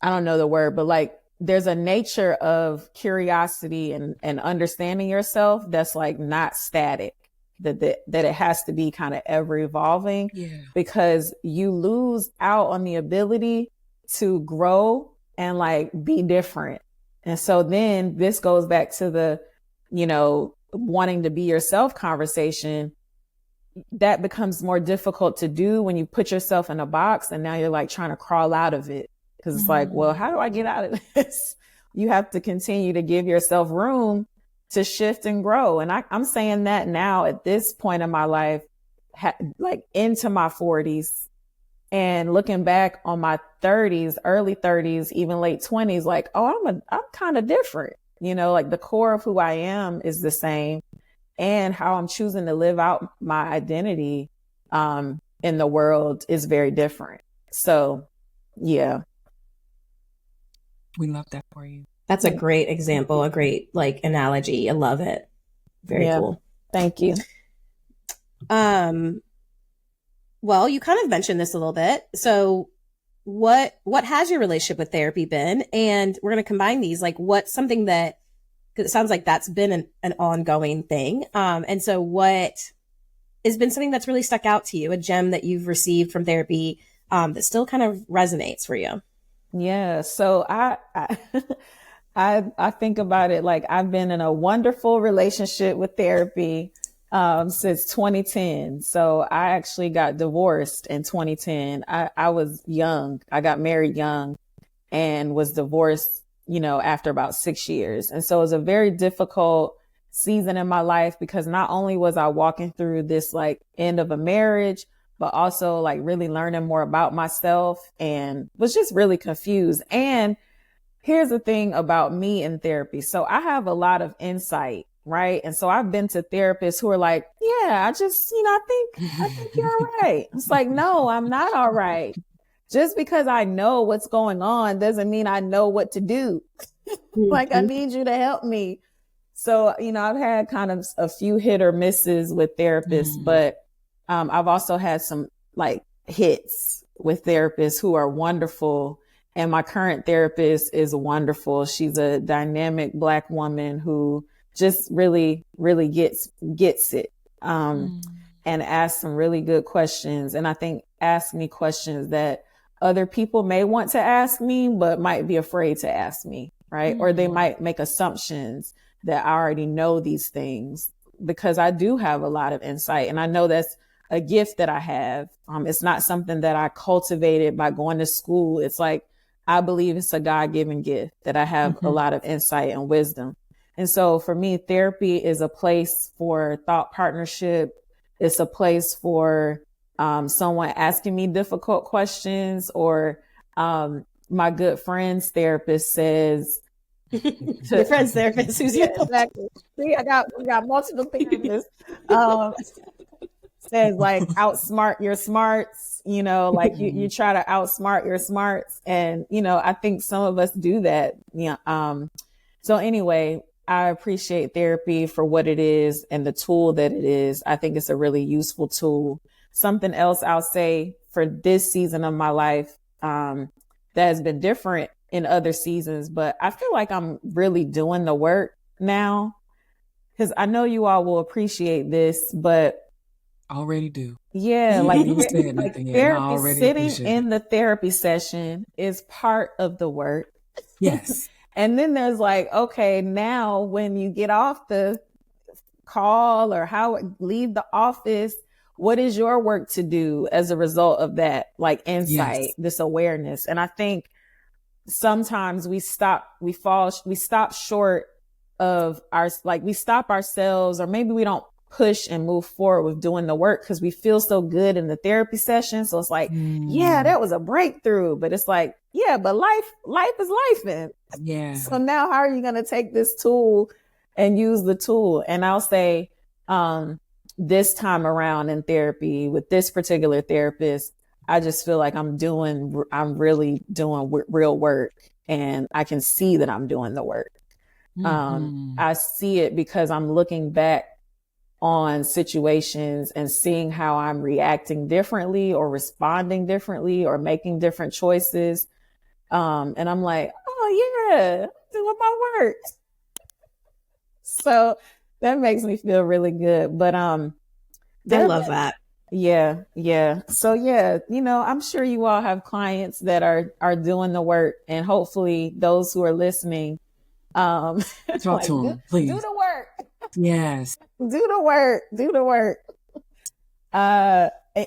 don't know the word, but like there's a nature of curiosity and understanding yourself that's like not static, that it has to be kind of ever evolving, because you lose out on the ability to grow and like be different. And so then this goes back to the, you know, wanting to be yourself conversation. That becomes more difficult to do when you put yourself in a box and now you're like trying to crawl out of it. Cause it's like, well, how do I get out of this? You have to continue to give yourself room to shift and grow. And I'm saying that now at this point in my life, like into my 40s, and looking back on my 30s, early 30s, even late 20s, like, oh, I'm kind of different. You know, like the core of who I am is the same, and how I'm choosing to live out my identity in the world is very different. So, yeah. We love that for you. That's a great example, a great like analogy. I love it. Very cool. Thank you. Well, you kind of mentioned this a little bit. So what has your relationship with therapy been? And we're going to combine these, like what's something that, because it sounds like that's been an ongoing thing. And so what has been something that's really stuck out to you, a gem that you've received from therapy that still kind of resonates for you? Yeah. So I think about it like I've been in a wonderful relationship with therapy since 2010. So I actually got divorced in 2010. I was young. I got married young and was divorced, you know, after about 6 years. And so it was a very difficult season in my life, because not only was I walking through this like end of a marriage, but also like really learning more about myself, and was just really confused. And here's the thing about me in therapy. So I have a lot of insight, right? And so I've been to therapists who are like, yeah, I just, you know, I think you're all right. It's like, no, I'm not all right. Just because I know what's going on doesn't mean I know what to do. Like, I need you to help me. So, you know, I've had kind of a few hit or misses with therapists, but I've also had some like hits with therapists who are wonderful. And my current therapist is wonderful. She's a dynamic Black woman who just really, really gets it, and asks some really good questions. And I think asks me questions that other people may want to ask me, but might be afraid to ask me, right? Or they might make assumptions that I already know these things, because I do have a lot of insight. And I know that's a gift that I have. It's not something that I cultivated by going to school. It's like, I believe it's a God-given gift that I have a lot of insight and wisdom. And so for me, therapy is a place for thought partnership. It's a place for someone asking me difficult questions, or my good friend's therapist says, your friend's therapist, who's exactly. See, we got multiple therapists. Says like, outsmart your smarts, you know, like you try to outsmart your smarts. And, you know, I think some of us do that. Yeah. So anyway, I appreciate therapy for what it is and the tool that it is. I think it's a really useful tool. Something else I'll say for this season of my life, that has been different in other seasons, but I feel like I'm really doing the work now, because I know you all will appreciate this, but already do. Yeah, like, like therapy, sitting in the therapy session is part of the work. Yes. And then there's like, okay, now when you get off the call or leave the office, what is your work to do as a result of that, like insight, this awareness? And I think sometimes we stop short of we stop ourselves, or maybe we don't push and move forward with doing the work because we feel so good in the therapy session. So it's like, yeah, that was a breakthrough, but it's like, yeah, but life is life. And yeah. So now how are you going to take this tool and use the tool? And I'll say, this time around in therapy with this particular therapist, I just feel like I'm really doing real work, and I can see that I'm doing the work. I see it because I'm looking back on situations and seeing how I'm reacting differently or responding differently or making different choices. And I'm like, oh yeah, I'm doing my work. So that makes me feel really good. But I love that. Yeah. So yeah, I'm sure you all have clients that are doing the work, and hopefully those who are listening, talk to them, please. Do the work. Yes. Do the work.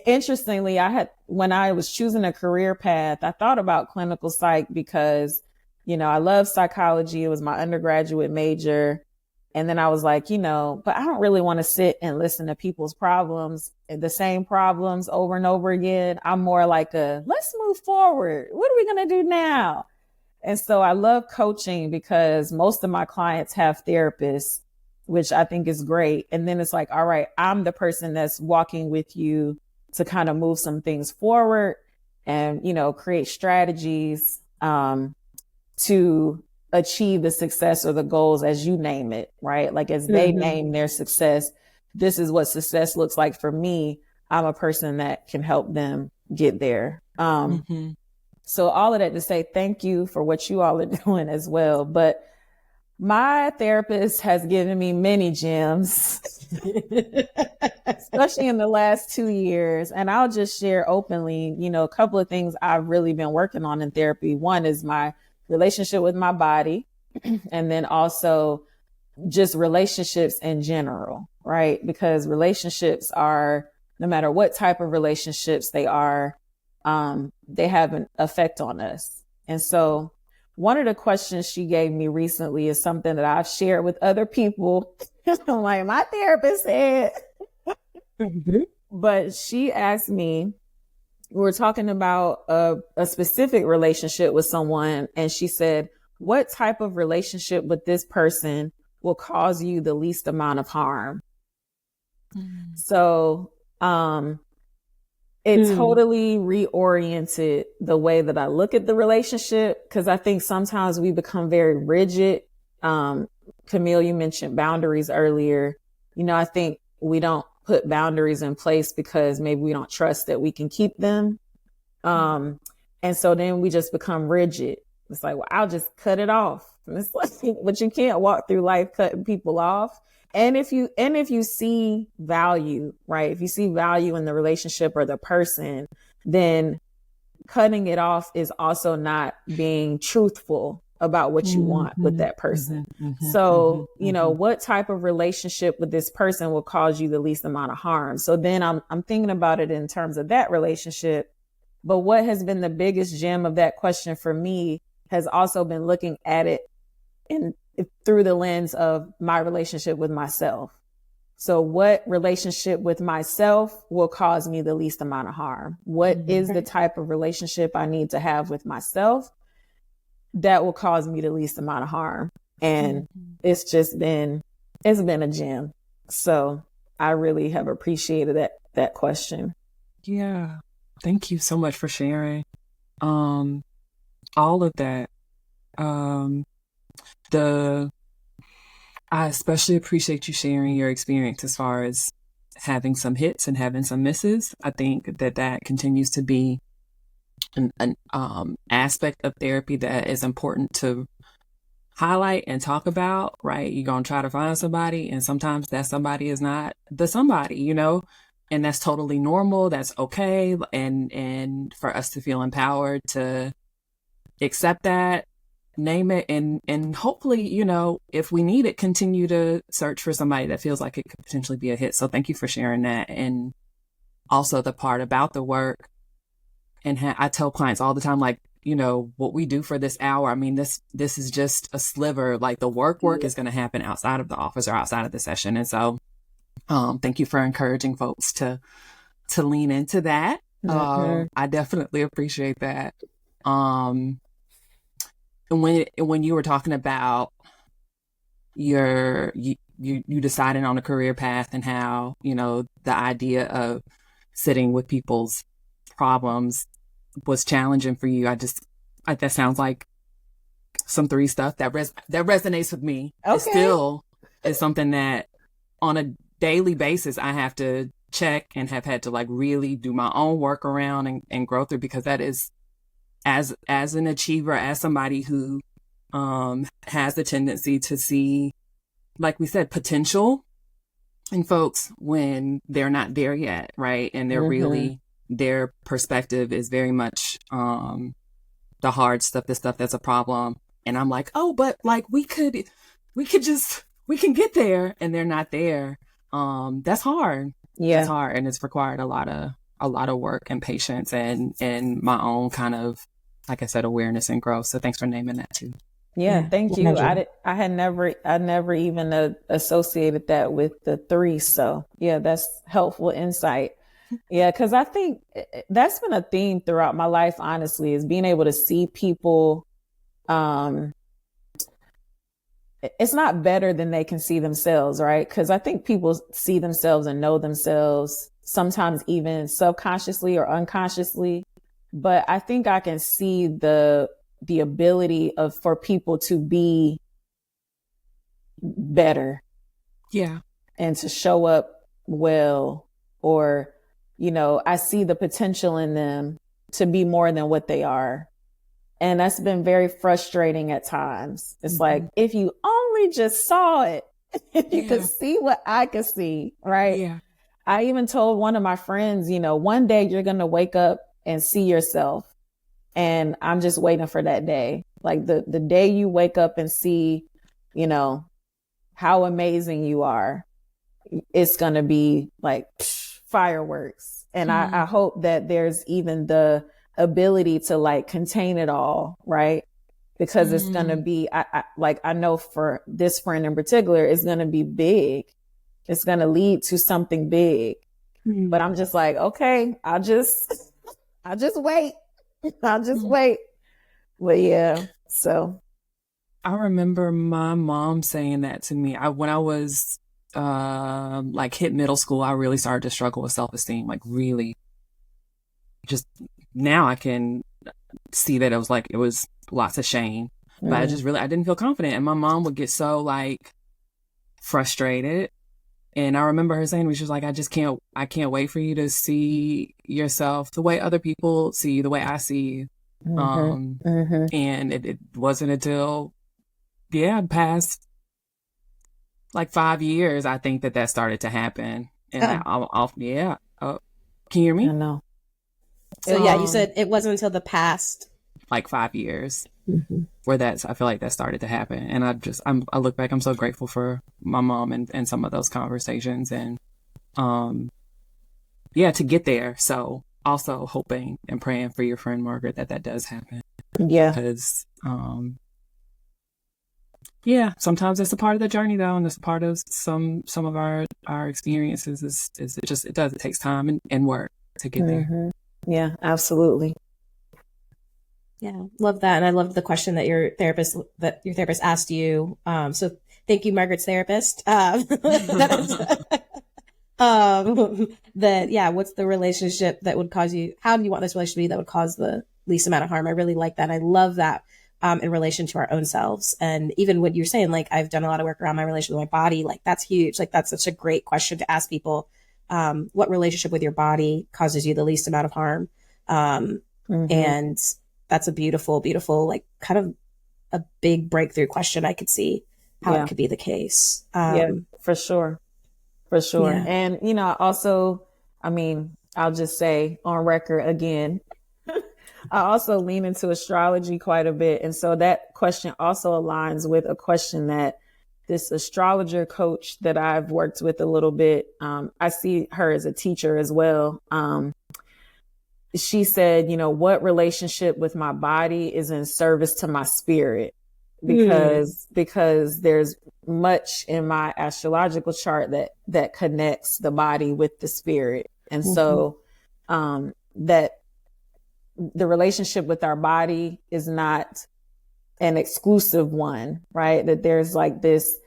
Interestingly, when I was choosing a career path, I thought about clinical psych because, I love psychology. It was my undergraduate major. And then I was like, but I don't really want to sit and listen to people's problems, the same problems over and over again. I'm more like let's move forward. What are we going to do now? And so I love coaching because most of my clients have therapists, which I think is great. And then it's like, all right, I'm the person that's walking with you to kind of move some things forward and, create strategies to achieve the success or the goals as you name it, right? Like as they name their success, this is what success looks like for me. I'm a person that can help them get there. So all of that to say thank you for what you all are doing as well. But my therapist has given me many gems, especially in the last 2 years. And I'll just share openly, a couple of things I've really been working on in therapy. One is my relationship with my body, and then also just relationships in general, right? Because relationships are, no matter what type of relationships they are, they have an effect on us. And so one of the questions she gave me recently is something that I've shared with other people. I'm like, my therapist said, but she asked me, we were talking about a specific relationship with someone, and she said, what type of relationship with this person will cause you the least amount of harm? So it totally reoriented the way that I look at the relationship, because I think sometimes we become very rigid. Camille, you mentioned boundaries earlier. I think we don't put boundaries in place because maybe we don't trust that we can keep them. And so then we just become rigid. It's like, well, I'll just cut it off. And it's like, but you can't walk through life cutting people off. And if you see value, right? If you see value in the relationship or the person, then cutting it off is also not being truthful about what you want with that person. So, what type of relationship with this person will cause you the least amount of harm? So then I'm thinking about it in terms of that relationship. But what has been the biggest gem of that question for me has also been looking at it through the lens of my relationship with myself. So what relationship with myself will cause me the least amount of harm? What is the type of relationship I need to have with myself that will cause me the least amount of harm? And it's been a gem. So I really have appreciated that question. Yeah. Thank you so much for sharing all of that. I especially appreciate you sharing your experience as far as having some hits and having some misses. I think that continues to be an aspect of therapy that is important to highlight and talk about, right? You're going to try to find somebody, and sometimes that somebody is not the somebody, and that's totally normal. That's okay. And for us to feel empowered to accept that, name it, and hopefully, if we need it, continue to search for somebody that feels like it could potentially be a hit. So thank you for sharing that. And also the part about the work. And I tell clients all the time, like, what we do for this hour, I mean, this is just a sliver. Like the work is going to happen outside of the office or outside of the session. And so thank you for encouraging folks to lean into that. I definitely appreciate that. And when you were talking about you deciding on a career path and how, the idea of sitting with people's problems was challenging for you, that sounds like some 3 stuff that resonates with me. Okay. It still is something that on a daily basis I have to check and have had to like really do my own work around and grow through, because that is, as an achiever, as somebody who has the tendency to see, like we said, potential in folks when they're not there yet, right? And they're really, their perspective is very much the hard stuff, the stuff that's a problem. And I'm like, oh, but like we can get there, and they're not there. That's hard. Yeah. It's hard, and it's required a lot of work and patience and my own kind of, like I said, awareness and growth. So thanks for naming that too. Yeah, thank you. I had never even associated that with the 3. So yeah, that's helpful insight. Yeah, because I think that's been a theme throughout my life, honestly, is being able to see people. It's not better than they can see themselves, right? Because I think people see themselves and know themselves, sometimes even subconsciously or unconsciously. But I think I can see the ability for people to be better. Yeah. And to show up well, or, I see the potential in them to be more than what they are. And that's been very frustrating at times. It's like, if you only just saw it, if you could see what I could see, right? Yeah. I even told one of my friends, one day you're going to wake up and see yourself. And I'm just waiting for that day. Like the day you wake up and see, how amazing you are, it's going to be like fireworks. And I hope that there's even the ability to like contain it all, right? Because it's going to be, I know for this friend in particular, it's going to be big. It's going to lead to something big. But I'm just like, okay, I'll just wait. I'll just wait. But yeah, so. I remember my mom saying that to me. When I was like hit middle school, I really started to struggle with self-esteem, like really. Just now I can see that it was lots of shame, but I didn't feel confident. And my mom would get so like frustrated. And I remember her saying to me, she was like, I can't wait for you to see yourself the way other people see you, the way I see you. And it wasn't until, past like 5 years, I think that started to happen. And can you hear me? I know. So you said it wasn't until the past like 5 years where I feel like that started to happen. And I look back, I'm so grateful for my mom and some of those conversations and, to get there. So also hoping and praying for your friend, Margaret, that does happen. Yeah. Because, sometimes it's a part of the journey though. And it's a part of some of our experiences it takes time and work to get there. Yeah, absolutely. Yeah, love that. And I love the question that your therapist asked you. So thank you, Margaret's therapist. What's the relationship that would cause you, how do you want this relationship to be that would cause the least amount of harm? I really like that. I love that in relation to our own selves. And even what you're saying, like I've done a lot of work around my relationship with my body, like that's huge. Like that's such a great question to ask people. What relationship with your body causes you the least amount of harm? And that's a beautiful, beautiful, like kind of a big breakthrough question. I could see how it could be the case. For sure. For sure. Yeah. And, also, I'll just say on record again, I also lean into astrology quite a bit. And so that question also aligns with a question that this astrologer coach that I've worked with a little bit, I see her as a teacher as well. She said, what relationship with my body is in service to my spirit? Because there's much in my astrological chart that connects the body with the spirit. And so that the relationship with our body is not an exclusive one, right? That there's like this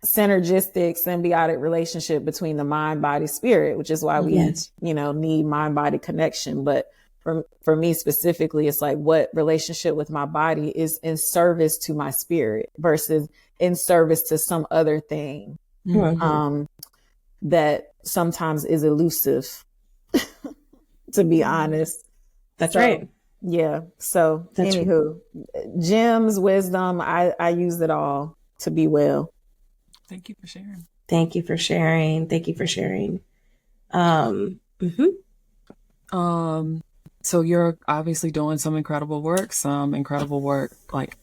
synergistic, symbiotic relationship between the mind, body, spirit, which is why we, need mind, body connection. But for me specifically, it's like what relationship with my body is in service to my spirit versus in service to some other thing, that sometimes is elusive, to be honest. That's right. Yeah. So anywho, gems, wisdom, I use it all to be well. Thank you for sharing. Thank you for sharing. Thank you for sharing. So you're obviously doing some incredible work like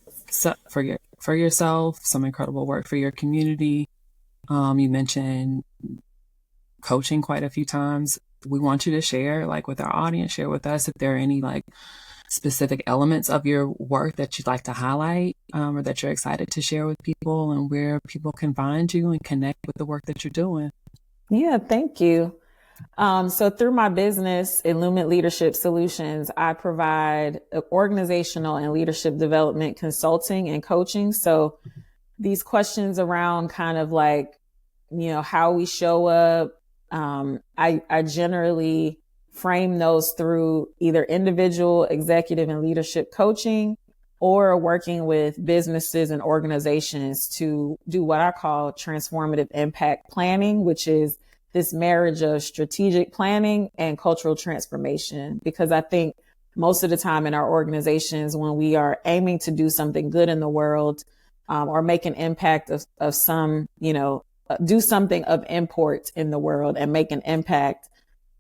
for yourself, some incredible work for your community. You mentioned coaching quite a few times. We want you to share, like, with our audience, share with us if there are any like specific elements of your work that you'd like to highlight, or that you're excited to share with people, and where people can find you and connect with the work that you're doing. Yeah, thank you. So through my business, Illumine Leadership Solutions, I provide organizational and leadership development consulting and coaching. So these questions around kind of like, how we show up, I generally frame those through either individual, executive, and leadership coaching, or working with businesses and organizations to do what I call transformative impact planning, which is this marriage of strategic planning and cultural transformation. Because I think most of the time in our organizations, when we are aiming to do something good in the world, or make an impact of some, do something of import in the world and make an impact,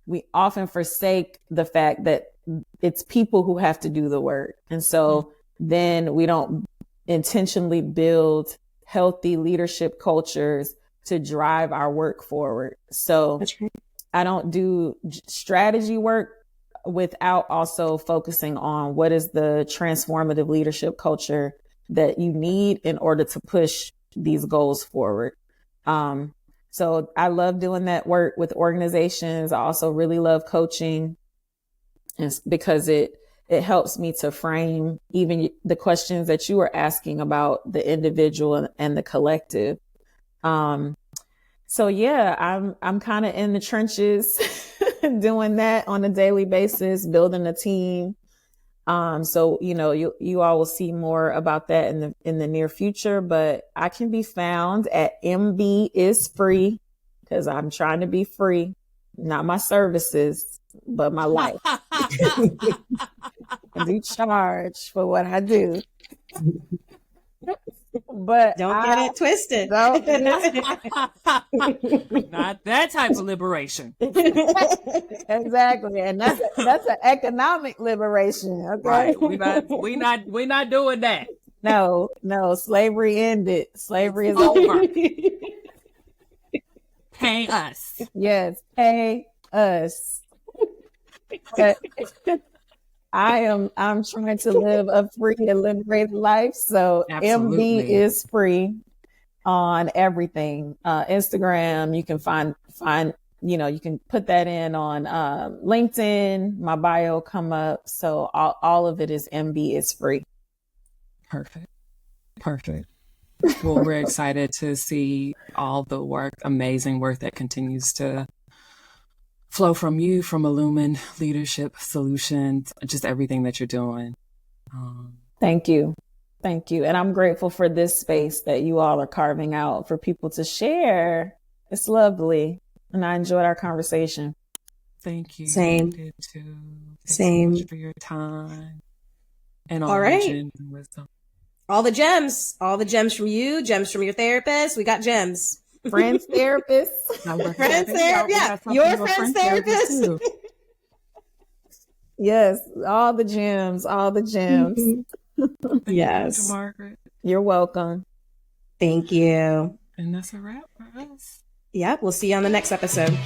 we often forsake the fact that it's people who have to do the work. And so then we don't intentionally build healthy leadership cultures to drive our work forward. So I don't do strategy work without also focusing on what is the transformative leadership culture that you need in order to push these goals forward. So I love doing that work with organizations. I also really love coaching, because it helps me to frame even the questions that you were asking about the individual and the collective. So yeah, I'm kind of in the trenches doing that on a daily basis, building a team. So, you all will see more about that in the near future, but I can be found at MB is free, because I'm trying to be free, not my services, but my life. I do charge for what I do. But don't get it twisted. Not that type of liberation. Exactly. And that's an economic liberation. Okay. Right. We're not doing that. No, slavery ended. Slavery is over. Pay us. Yes, pay us. But I'm trying to live a free and liberated life. So Absolutely. MB is free on everything. Instagram, you can find, you can put that in on LinkedIn, my bio come up. So all of it is MB is free. Perfect. Well, we're excited to see all the work, amazing work that continues to flow from you, from Illumine Leadership Solutions, just everything that you're doing. Thank you. And I'm grateful for this space that you all are carving out for people to share. It's lovely. And I enjoyed our conversation. Thank you. Same. You did too. Same. So much for your time and all All right. your gems and wisdom. All the gems from you, gems from your therapist. We got gems. Friends therapist. Friends therapist. Yeah, your friends therapist. Yes, all the gems, all the gems. Yes. Margaret. You're welcome. Thank you. And that's a wrap for us. Yep. We'll see you on the next episode.